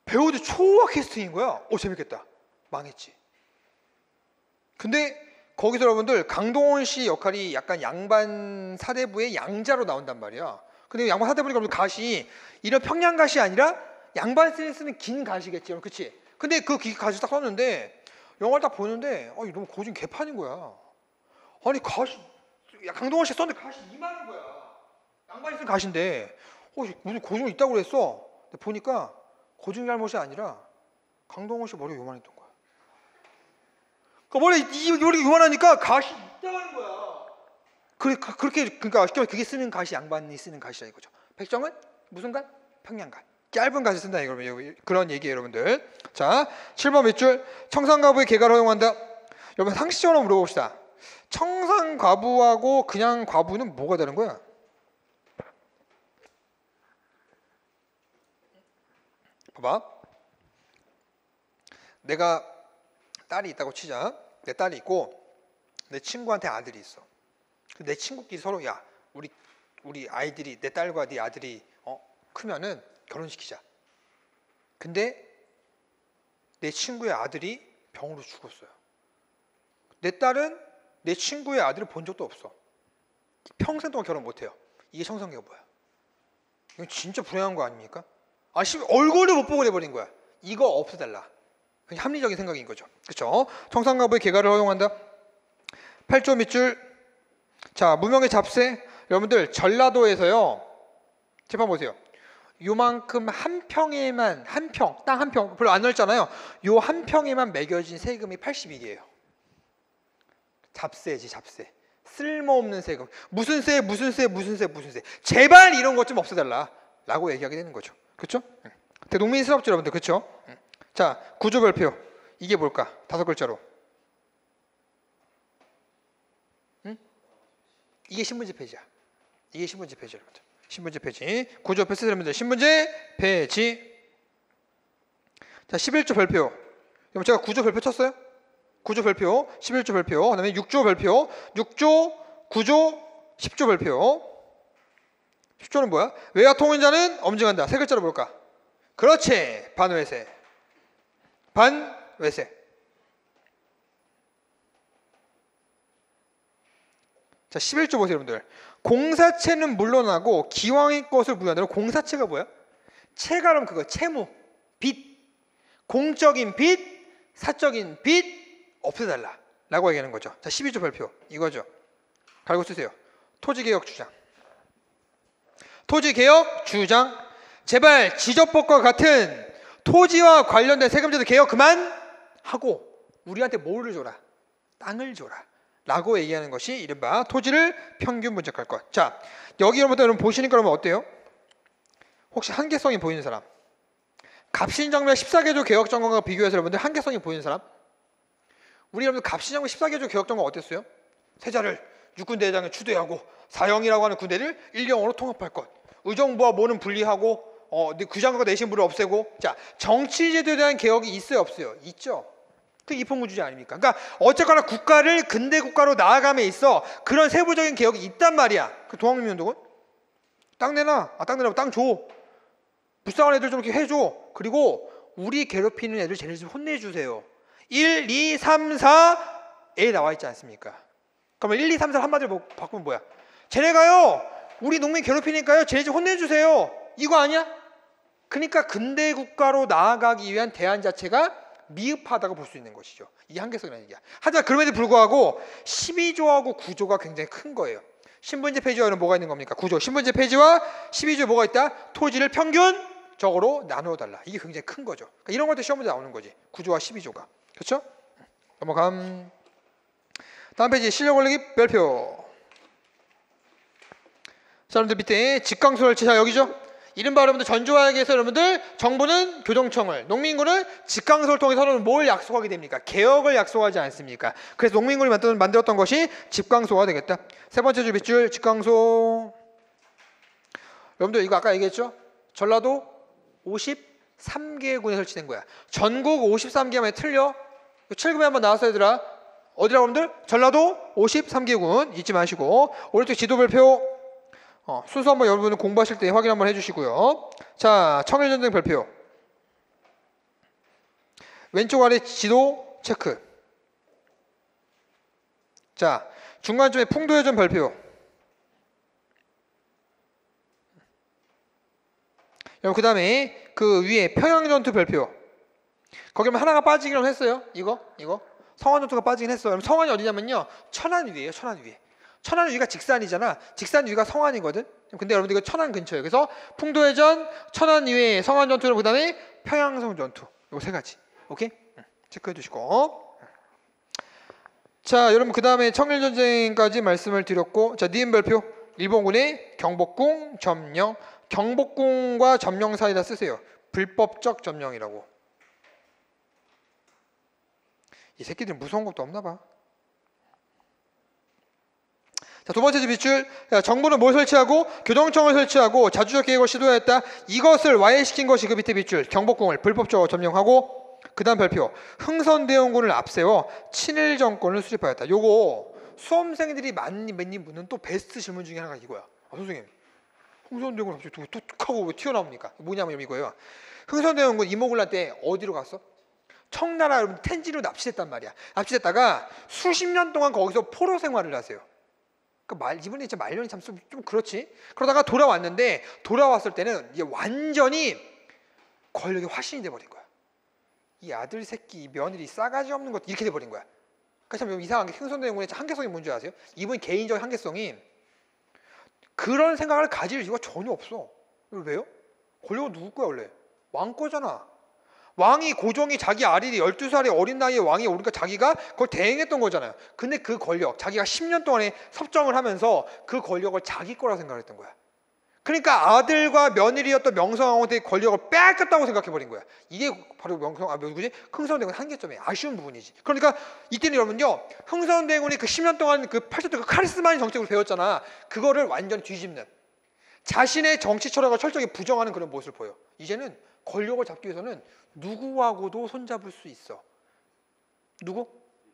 배우들 초호화 캐스팅인 거야. 재밌겠다. 망했지. 근데 거기서 여러분들 강동원 씨 역할이 약간 양반 사대부의 양자로 나온단 말이야. 근데 양반 사대부니까 여러분 갓이 이런 평양갓이 아니라 양반 쓰는 긴 갓이겠지. 그치? 근데 그 갓을 딱 썼는데 영화를 딱 보는데 너무 고증 개판인 거야. 아니 갓이 강동원 씨 썼는데 갓이 이만한 거야. 양반이 쓴 갓인데 무슨 고증이 있다고 그랬어. 근데 보니까 고증 잘못이 아니라 강동원 씨 머리가 요만했던 거야. 그러니까 머리 요만하니까 갓이 있다고 하는 거야. 그러니까 그게 쓰는 갓이 양반이 쓰는 갓이라 이거죠. 백정은 무슨 갓? 평양갓. 짧은 갓을 쓴다 이거면 그런 얘기예요, 여러분들. 자, 7번 밑줄 청산가부의 개가를 허용한다. 여러분 상식적으로 물어봅시다. 청산과부하고 그냥 과부는 뭐가 다른 거야? 봐봐. 내가 딸이 있다고 치자. 내 딸이 있고 내 친구한테 아들이 있어. 내 친구끼리 서로 야 우리 아이들이 내 딸과 네 아들이 크면은 결혼시키자. 근데 내 친구의 아들이 병으로 죽었어요. 내 딸은 내 친구의 아들을 본 적도 없어. 평생 동안 결혼 못해요. 이게 청산계가 뭐야? 이건 진짜 불행한 거 아닙니까? 얼굴을 못 보고 내버린 거야. 이거 없애달라. 그냥 합리적인 생각인 거죠. 그렇죠? 청산가부의 개가를 허용한다. 8조 밑줄. 자, 무명의 잡세. 여러분들 전라도에서요. 재판 보세요. 요만큼 한 평에만 땅 한 평 별로 안 넓잖아요. 요 한 평에만 매겨진 세금이 80일이에요. 잡세지 잡세. 쓸모없는 세금. 무슨 세. 제발 이런 것 좀 없애달라. 라고 얘기하게 되는 거죠. 그렇죠? 되게 농민스럽죠, 여러분들. 그렇죠? 자, 구조 별표. 이게 뭘까? 5글자로. 이게 신문지 폐지야. 이게 신문지 폐지, 여러분들. 신문지 폐지. 구조 패스 여러분들. 신문지 폐지. 자, 11조 별표. 여러분 제가 구조 별표 쳤어요? 구조 별표. 11조 별표. 그다음에 6조 별표. 6조, 9조, 10조 발표. 10조는 뭐야? 외화 통행자는 엄증한다. 세 글자로 볼까? 그렇지. 반외세. 반외세. 자, 11조 보세요, 여러분들. 공사채는 물러나고 기왕의 것을 부여한다면 공사채가 뭐야? 채가 그럼 그거 채무, 빚, 공적인 빚, 사적인 빚 없애달라 라고 얘기하는 거죠. 자, 12조 발표 이거죠. 갈고 쓰세요. 토지개혁 주장. 토지개혁 주장. 제발 지적법과 같은 토지와 관련된 세금제도 개혁 그만하고 우리한테 뭐를 줘라? 땅을 줘라 라고 얘기하는 것이 이른바 토지를 평균 분석할 것. 자, 여기 여러분 보시니까 그러면 어때요? 혹시 한계성이 보이는 사람? 갑신정면 14개조 개혁정권과 비교해서 여러분들 한계성이 보이는 사람? 우리 여러분들 갑신정면 14개조 개혁정권 어땠어요? 세자를 육군대장에 추대하고 사형이라고 하는 군대를 일경으로 통합할 것. 의정부와 모는 분리하고 구장과 내신부를 없애고. 자, 정치제도에 대한 개혁이 있어요 없어요? 있죠. 그 입헌군주제 아닙니까? 그러니까 어쨌거나 국가를 근대 국가로 나아감에 있어 그런 세부적인 개혁이 있단 말이야. 그 동학민운동은 땅 내놔. 땅 내놔. 땅 줘. 불쌍한 애들 좀 이렇게 해줘. 그리고 우리 괴롭히는 애들 쟤네 좀 혼내주세요. 1, 2, 3, 4에 나와 있지 않습니까? 그러면 1, 2, 3, 4 한마디로 바꾸면 뭐야? 쟤네가요 우리 농민 괴롭히니까요 쟤네 좀 혼내주세요. 이거 아니야? 그러니까 근대 국가로 나아가기 위한 대안 자체가 미흡하다고 볼 수 있는 것이죠. 이게 한계성이라는 얘기야. 하지만 그럼에도 불구하고 12조하고 9조가 굉장히 큰 거예요. 신분제 폐지와 뭐가 있는 겁니까? 9조. 신분제 폐지와 12조에 뭐가 있다? 토지를 평균적으로 나누어 달라. 이게 굉장히 큰 거죠. 그러니까 이런 것도 시험 문제 나오는 거지. 9조와 12조가. 그렇죠? 넘어감. 다음 페이지 실력 올리기 별표. 자, 여러분들 밑에 직강소 설치. 자, 여기죠? 이른바 여러분들 전조화에서 여러분들 정부는 교정청을, 농민군은 직강소를 통해서 서로 뭘 약속하게 됩니까? 개혁을 약속하지 않습니까? 그래서 농민군이 만들었던 것이 직강소가 되겠다. 세 번째 줄 밑줄 직강소. 여러분들 이거 아까 얘기했죠? 전라도 53개 군에 설치된 거야. 전국 53개만 틀려. 7급에 한번 나왔어 얘들아. 어디라고 여러분들? 전라도 53개 군 잊지 마시고. 오른쪽 지도 별표. 순서 한번 여러분들 공부하실 때 확인 한번 해주시고요. 자, 청일전쟁 별표. 왼쪽 아래 지도 체크. 자, 중간쯤에 풍도해전 별표. 그 다음에 그 위에 평양전투 별표. 거기면 하나가 빠지기로 했어요. 이거 성안전투가 빠지긴 했어요. 그럼 성안이 어디냐면요 천안 위에요. 천안 위에. 천안 위가 직산이잖아. 직산 위가 성안이거든. 근데 여러분들 이거 천안 근처예요. 그래서 풍도해전, 천안 위에 성안전투, 그 다음에 평양성 전투. 이거 세 가지. 오케이? 체크해 주시고. 자, 여러분 그 다음에 청일전쟁까지 말씀을 드렸고, 자, 니은 별표. 일본군의 경복궁 점령. 경복궁과 점령 사이다 쓰세요. 불법적 점령이라고. 이 새끼들 무서운 것도 없나 봐. 자, 두 번째 밑줄. 정부는 뭘 설치하고 교정청을 설치하고 자주적 개혁을 시도했다. 이것을 와해시킨 것이 그 밑에 밑줄. 경복궁을 불법적으로 점령하고 그 다음 별표. 흥선대원군을 앞세워 친일 정권을 수립하였다. 요거 수험생들이 많이 묻는 또 베스트 질문 중에 하나가 이거야. 선생님 흥선대원군 갑자기 툭 하고 왜 튀어나옵니까? 뭐냐면 이거예요. 흥선대원군 이모군란 때 어디로 갔어? 청나라 여러분 텐지로 납치됐단 말이야. 납치됐다가 수십 년 동안 거기서 포로 생활을 하세요. 그러니까 이분이 진짜 말년이 참 좀 그렇지. 그러다가 돌아왔는데 돌아왔을 때는 이제 완전히 권력의 화신이 돼버린 거야. 이 아들 새끼 며느리 싸가지 없는 것 이렇게 돼버린 거야. 그러니까 참 이상한 게 흥선대원군의 한계성이 뭔지 아세요? 이분이 개인적인 한계성이 그런 생각을 가질 이유가 전혀 없어. 왜요? 권력은 누구 거야 원래? 왕 거잖아. 왕이 고종이 자기 아들이 12살의 어린 나이에 왕이 오니까 자기가 그걸 대행했던 거잖아요. 근데 그 권력, 자기가 10년 동안에 섭정을 하면서 그 권력을 자기 거라고 생각했던 거야. 그러니까 아들과 며느리였던 명성황후의 권력을 뺏겼다고 생각해버린 거야. 이게 바로 누구지? 흥선대군의 한계점이에요. 아쉬운 부분이지. 그러니까 이때는 여러분요, 흥선대군이 그 10년 동안 그 펼쳤던 그 카리스마인 정책을 배웠잖아. 그거를 완전히 뒤집는, 자신의 정치 철학을 철저히 부정하는 그런 모습을 보여. 이제는 권력을 잡기 위해서는 누구하고도 손잡을 수 있어. 누구?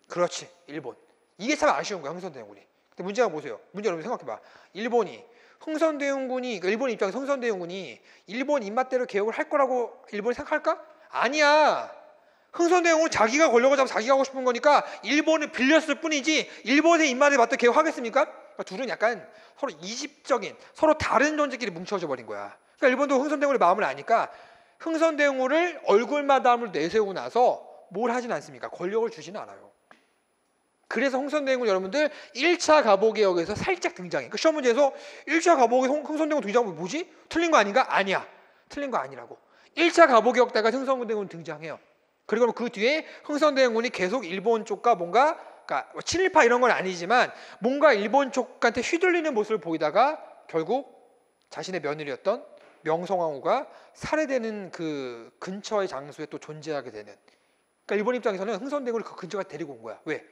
그렇지, 일본. 이게 참 아쉬운 거야, 흥선대원군이. 근데 문제가 보세요. 문제 여러분 생각해봐. 일본이 흥선대원군이 그러니까 일본 입장에서 흥선대원군이 일본 입맛대로 개혁을 할 거라고 일본이 생각할까? 아니야. 흥선대원군은 자기가 권력을 잡아 자기가 하고 싶은 거니까 일본을 빌렸을 뿐이지 일본의 입맛에 맞게 개혁하겠습니까? 그러니까 둘은 약간 서로 이집적인 서로 다른 존재끼리 뭉쳐져 버린 거야. 그러니까 일본도 흥선대원군의 마음을 아니까 흥선대원군을 얼굴마담을 내세우고 나서 뭘 하진 않습니까? 권력을 주지는 않아요. 그래서 흥선대원군 여러분들 1차 갑오개혁에서 살짝 등장해. 그 시험 문제에서 1차 갑오개혁 흥선대원군 등장하면 뭐지? 틀린 거 아닌가? 아니야. 틀린 거 아니라고. 1차 갑오개혁 때가 흥선대원군 등장해요. 그리고 그 뒤에 흥선대원군이 계속 일본 쪽과 뭔가 그러니까 친일파 이런 건 아니지만 뭔가 일본 쪽한테 휘둘리는 모습을 보이다가 결국 자신의 며느리였던 명성황후가 살해되는 그 근처의 장소에 또 존재하게 되는. 그러니까 일본 입장에서는 흥선대원군을 그 근처까지 데리고 온 거야. 왜?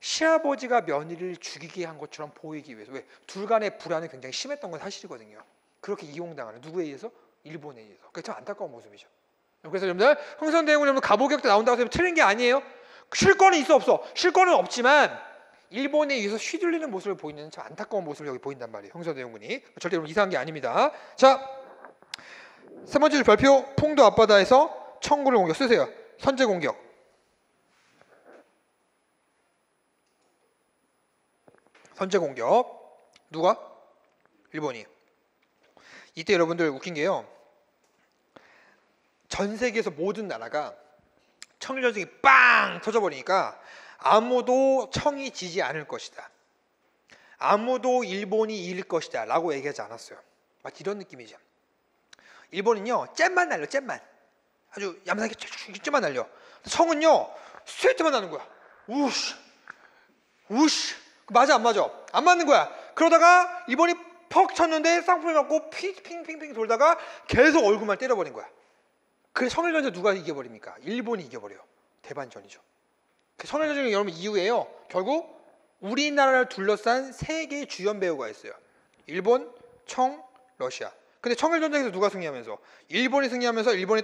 시아버지가 며느리를 죽이게 한 것처럼 보이기 위해서. 왜? 둘 간의 불안이 굉장히 심했던 건 사실이거든요. 그렇게 이용당하는. 누구에 의해서? 일본에 의해서. 그게 참 안타까운 모습이죠. 그래서 여러분들 흥선대원군이 여러분 갑오개혁 때 나온다고 해서 틀린 게 아니에요. 실권은 있어 없어? 실권은 없지만 일본에 의해서 휘둘리는 모습을 보이는 참 안타까운 모습을 여기 보인단 말이에요. 흥선대원군이. 절대 여러분 이상한 게 아닙니다. 자, 세 번째 발표. 풍도 앞바다에서 청구를 공격. 쓰세요. 선제 공격. 선제 공격. 누가? 일본이. 이때 여러분들 웃긴 게요. 전 세계에서 모든 나라가 청일전쟁이 빵 터져버리니까 아무도 청이 지지 않을 것이다. 아무도 일본이 이길 것이다 라고 얘기하지 않았어요. 마치 이런 느낌이죠. 일본은요 잼만 날려. 잼만. 아주 얌전하게 잼만 날려. 청은요 스트레이트만 나는 거야. 우쉬 우쉬. 맞아 안 맞아? 안 맞는 거야. 그러다가 일본이 퍽 쳤는데 쌍풍이 맞고 핑핑핑 돌다가 계속 얼굴만 때려버린 거야. 그래서 청일전쟁 누가 이겨버립니까? 일본이 이겨버려요. 대반전이죠. 청일전쟁 여러분 이후에요. 결국 우리나라를 둘러싼 세 개의 주연 배우가 있어요. 일본, 청, 러시아. 근데 청일전쟁에서 누가 승리하면서? 일본이 승리하면서 일본이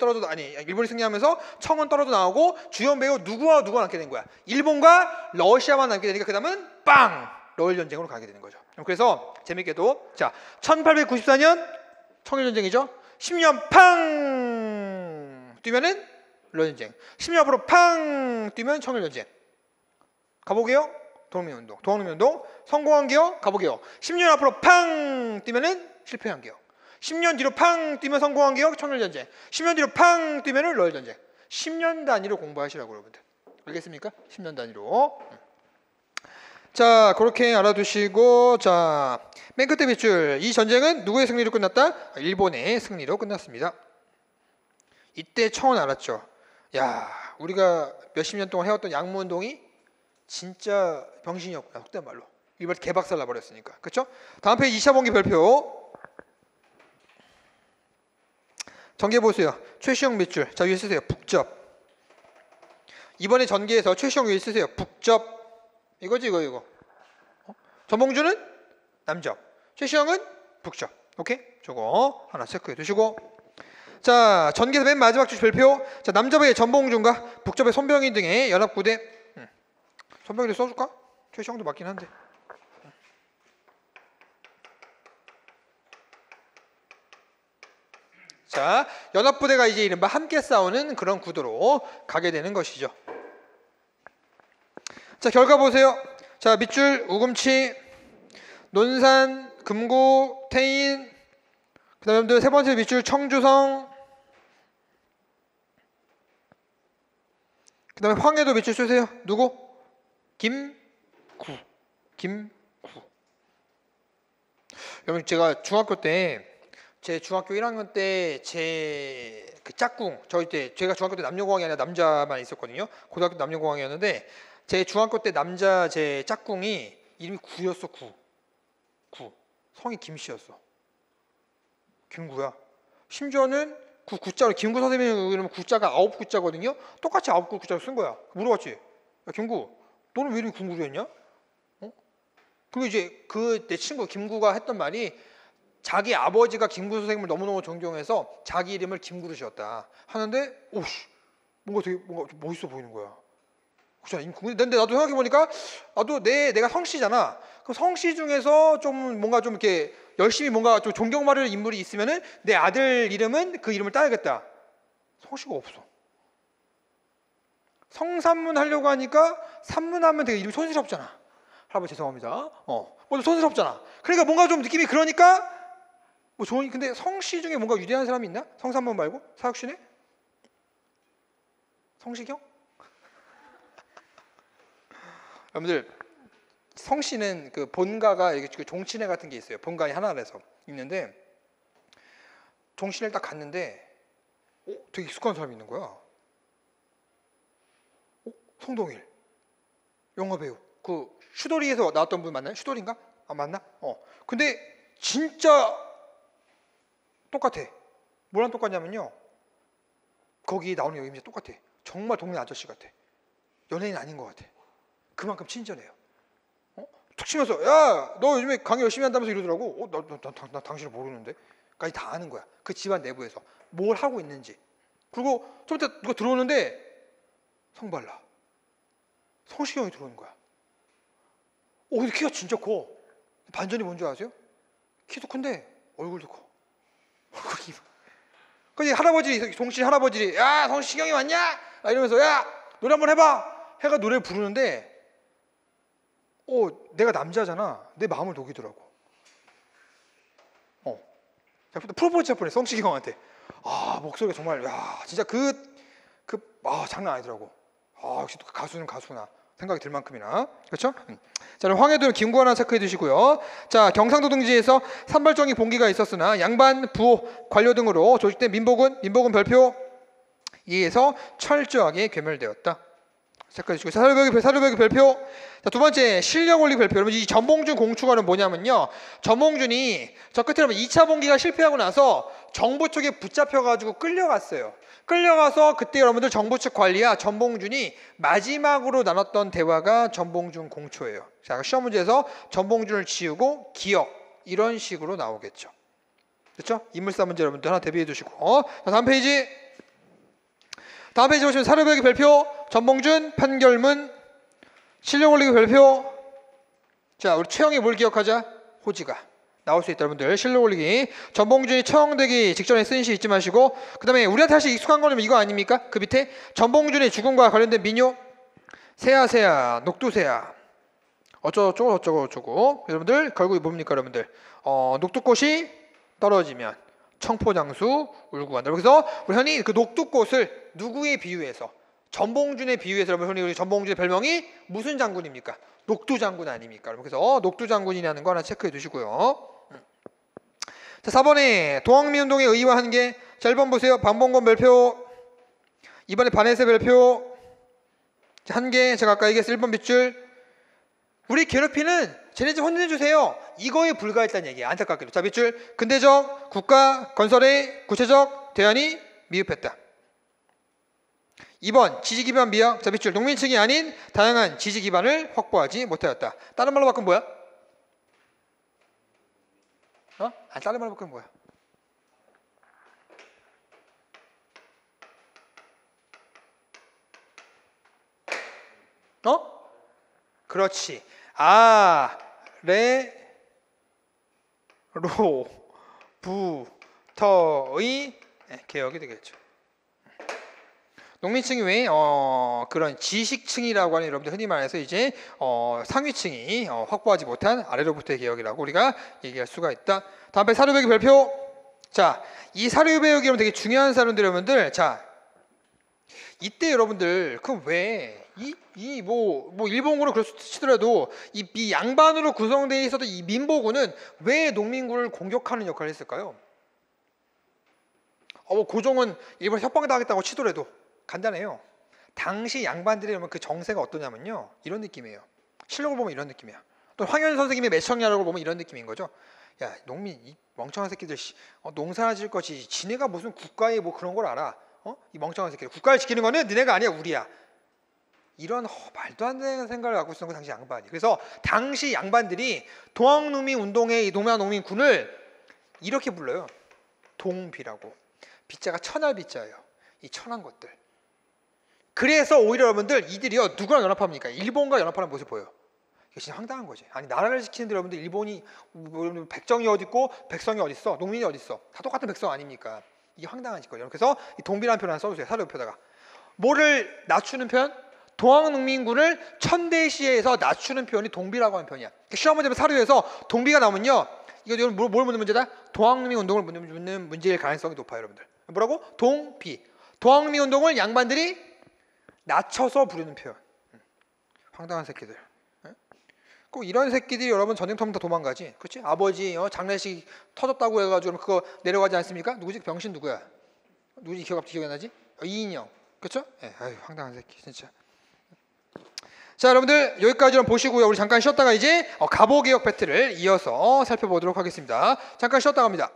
승리하면서 청은 떨어져 나오고 주연 배우 누구와 누가 남게 된 거야? 일본과 러시아만 남게 되니까 그 다음은 빵! 러일전쟁으로 가게 되는 거죠. 그래서 재밌게도 자 1894년 청일전쟁이죠. 10년 팡! 뛰면은 러일전쟁. 10년 앞으로 팡! 뛰면 청일전쟁. 갑오개혁, 독립운동. 독립운동 성공한 개혁, 갑오개혁. 10년 앞으로 팡! 뛰면은 실패한 개혁. 10년 뒤로 팡 뛰면 성공한 개혁 청일전쟁. 10년 뒤로 팡 뛰면은 러일전쟁. 10년 단위로 공부하시라고 여러분들. 알겠습니까? 10년 단위로. 자, 그렇게 알아두시고 자, 맨 끝에 밑줄. 이 전쟁은 누구의 승리로 끝났다? 일본의 승리로 끝났습니다. 이때 청은 알았죠. 야, 우리가 몇십 년 동안 해왔던 양무운동이 진짜 병신이었구나. 속된 말로. 일본 개박살 나버렸으니까. 그렇죠? 다음 페이지 2차 분기 별표. 전개 보세요. 최시영 밑줄. 자, 위에 쓰세요. 북접. 이번에 전개에서 최시영 위에 쓰세요. 북접. 이거지 이거. 전봉주는 남접. 최시영은 북접. 오케이? 저거 하나 체크해 두시고. 자, 전개에서 맨 마지막 줄 별표. 자, 남접의 전봉주인가 북접의 손병희 등의 연합부대. 손병희를 써줄까? 최시영도 맞긴 한데. 자, 연합부대가 이제 이른바 함께 싸우는 그런 구도로 가게 되는 것이죠. 자, 결과 보세요. 자, 밑줄 우금치, 논산, 금구, 태인. 그 다음에 여러분들 세 번째 밑줄 청주성. 그 다음에 황해도 밑줄 쓰세요. 누구? 김구. 여러분 제가 중학교 때 제 중학교 1학년 때 제 그 짝꿍 저희 때 제가 중학교 때 남녀공학이 아니라 남자만 있었거든요. 고등학교 남녀공학이었는데 제 중학교 때 남자 제 짝꿍이 이름이 구였어. 구. 성이 김씨였어. 김구야. 심지어는 구자로 김구 선생님이 이러면 구자가 9구자거든요. 똑같이 9구자로 쓴 거야. 물어봤지. 야 김구, 너는 왜 이름이 김구로 했냐? 그리고 이제 그 내 친구 김구가 했던 말이 자기 아버지가 김구 선생님을 너무너무 존경해서 자기 이름을 김구로 지었다 하는데 오씨 뭔가 되게 멋있어 보이는 거야. 근데 나도 생각해 보니까 나도 내가 성씨잖아. 그럼 성씨 중에서 좀 뭔가 좀 이렇게 열심히 뭔가 좀 존경받을 인물이 있으면은 내 아들 이름은 그 이름을 따야겠다. 성씨가 없어. 성산문 하려고 하니까 산문하면 되게 이름이 촌스럽잖아. 할아버지 죄송합니다. 좀 촌스럽잖아. 그러니까 뭔가 좀 느낌이 그러니까 뭐 좋은. 근데 성씨 중에 뭔가 유리한 사람이 있나? 성산문 말고 사육신에? 성시경? 여러분들 성씨는 그 본가가 그 종친회 같은 게 있어요. 본가에 하나라서 있는데 종친회를 딱 갔는데 되게 익숙한 사람이 있는 거야. 송동일 영화배우 그 슈돌이에서 나왔던 분 맞나요? 슈돌인가? 아 맞나? 근데 진짜 똑같아. 뭐랑 똑같냐면요, 거기 나오는 여기 진짜 똑같아. 정말 동네 아저씨 같아. 연예인 아닌 것 같아. 그만큼 친절해요. 툭 치면서 야 너 요즘에 강의 열심히 한다면서 이러더라고. 나 당신을 모르는데 까지 다 아는 거야. 그 집안 내부에서 뭘 하고 있는지. 그리고 좀 이따 누가 들어오는데 성발라 성시경이 들어오는 거야. 근데 키가 진짜 커. 반전이 뭔지 아세요? 키도 큰데 얼굴도 커. 그래서 할아버지, 동시 할아버지들이 야 성시경이 왔냐? 이러면서 야 노래 한번 해봐. 해가 노래를 부르는데 내가 남자잖아. 내 마음을 녹이더라고. 프로포즈 할 뻔해 성시경한테. 목소리가 정말 진짜 장난 아니더라고. 역시 또 가수는 가수나 생각이 들 만큼이나. 그렇죠? 자, 그럼 황해도는 김구 하나 체크해 두시고요. 자, 경상도 등지에서 산발정이 봉기가 있었으나 양반, 부호, 관료 등으로 조직된 민복은 별표 2에서 철저하게 괴멸되었다. 체크해 주시고 사료벽의 별표. 자, 두 번째 실력올리 별표. 여러분 이 전봉준 공추가는 뭐냐면요, 전봉준이 저 끝에 보면 2차 봉기가 실패하고 나서 정부 쪽에 붙잡혀가지고 끌려갔어요. 끌려가서 그때 여러분들 정부 측 관리와 전봉준이 마지막으로 나눴던 대화가 전봉준 공초예요. 자, 시험 문제에서 전봉준을 지우고 기억 이런 식으로 나오겠죠. 그렇죠? 인물사 문제 여러분들 하나 대비해 두시고. 자, 다음 페이지 보시면 사료벽의 별표 전봉준 판결문 실력 올리기 별표. 자, 우리 최영이 뭘 기억하자? 호지가 나올 수 있다. 여러분들 실력 올리기 전봉준이 처형되기 직전에 쓴 시 잊지 마시고, 그 다음에 우리한테 사실 익숙한 거는 이거 아닙니까? 그 밑에 전봉준의 죽음과 관련된 민요 새야 녹두새야 어쩌고 여러분들 결국이 뭡니까? 여러분들 녹두꽃이 떨어지면 청포장수 울고 간다. 그래서 우리 현이 그 녹두꽃을 누구에 비유해서? 전봉준에 비유해서. 여러분 우리 전봉준의 별명이 무슨 장군입니까? 녹두장군 아닙니까? 그래서 녹두장군이라는 거 하나 체크해 두시고요. 자, 4번에 동학미운동에 의의화한 게, 자 1번 보세요. 방봉건 별표. 2번에 반해세 별표 한 개. 제가 아까 얘기했을 1번 밑줄. 우리 괴롭히는 쟤네 좀 혼내주세요. 이거에 불과했다는 얘기예요. 안타깝게도. 자, 밑줄. 근대적 국가 건설의 구체적 대안이 미흡했다. 2번 지지 기반 미약. 자, 밑줄. 농민층이 아닌 다양한 지지 기반을 확보하지 못하였다. 다른 말로 바꾸면 뭐야? 다른 말로 바꾸면 뭐야? 그렇지. 아래로부터의 개혁이 되겠죠. 농민층이 왜 그런 지식층이라고 하는, 여러분들 흔히 말해서 이제 상위층이 확보하지 못한 아래로부터의 개혁이라고 우리가 얘기할 수가 있다. 다음에 사료배기 별표. 자, 이 사료배역이 여러분 되게 중요한 사료인데 여러분들, 자 이때 여러분들 그럼 왜 뭐 일본군으로 그럴 수 치더라도 이 양반으로 구성되어 있어도 이 민보군은 왜 농민군을 공격하는 역할을 했을까요? 고종은 일본 협박당했다고 치더라도 간단해요. 당시 양반들이 그 정세가 어떠냐면요, 이런 느낌이에요. 실록을 보면 이런 느낌이야. 또 황현 선생님의 매청야라고 보면 이런 느낌인 거죠. 야, 농민 이 멍청한 새끼들 농사나 질 것이 지네가 무슨 국가에 뭐 그런 걸 알아? 이 멍청한 새끼들, 국가를 지키는 거는 너네가 아니야 우리야. 이런 말도 안 되는 생각을 갖고 있었던 건 당시 양반이. 그래서 당시 양반들이 동학농민 운동의 이 동학농민군을 이렇게 불러요. 동비라고. 비자가 천할 비자예요. 이 천한 것들. 그래서 오히려 여러분들 이들이요 누구랑 연합합니까? 일본과 연합하는 모습을 보여요. 이게 진짜 황당한 거지. 아니 나라를 지키는데 여러분들 일본이 뭐, 백정이 어디 있고 백성이 어디 있어? 농민이 어디 있어? 다 똑같은 백성 아닙니까? 이게 황당한 짓거든요. 그래서 이 동비라는 표현 하나 써주세요. 사료표다가 뭐를 낮추는 표현? 동학농민군을 천대시에서 낮추는 표현이 동비라고 하는 표현이야. 시험 문제면 사료에서 동비가 나오면요, 이거 뭘 묻는 문제다? 동학농민 운동을 묻는 문제일 가능성이 높아요, 여러분들. 뭐라고? 동비. 동학농민 운동을 양반들이 낮춰서 부르는 표현. 황당한 새끼들. 꼭 이런 새끼들이 여러분 전쟁터면 다 도망가지. 그렇지? 아버지 장례식 터졌다고 해가지고 그거 내려가지 않습니까? 누구지? 병신 누구야? 누구지? 기억이 나지? 이인영. 그렇죠? 예, 아유, 황당한 새끼 진짜. 자, 여러분들 여기까지 좀 보시고요. 우리 잠깐 쉬었다가 이제 갑오개혁 배틀을 이어서 살펴보도록 하겠습니다. 잠깐 쉬었다 갑니다.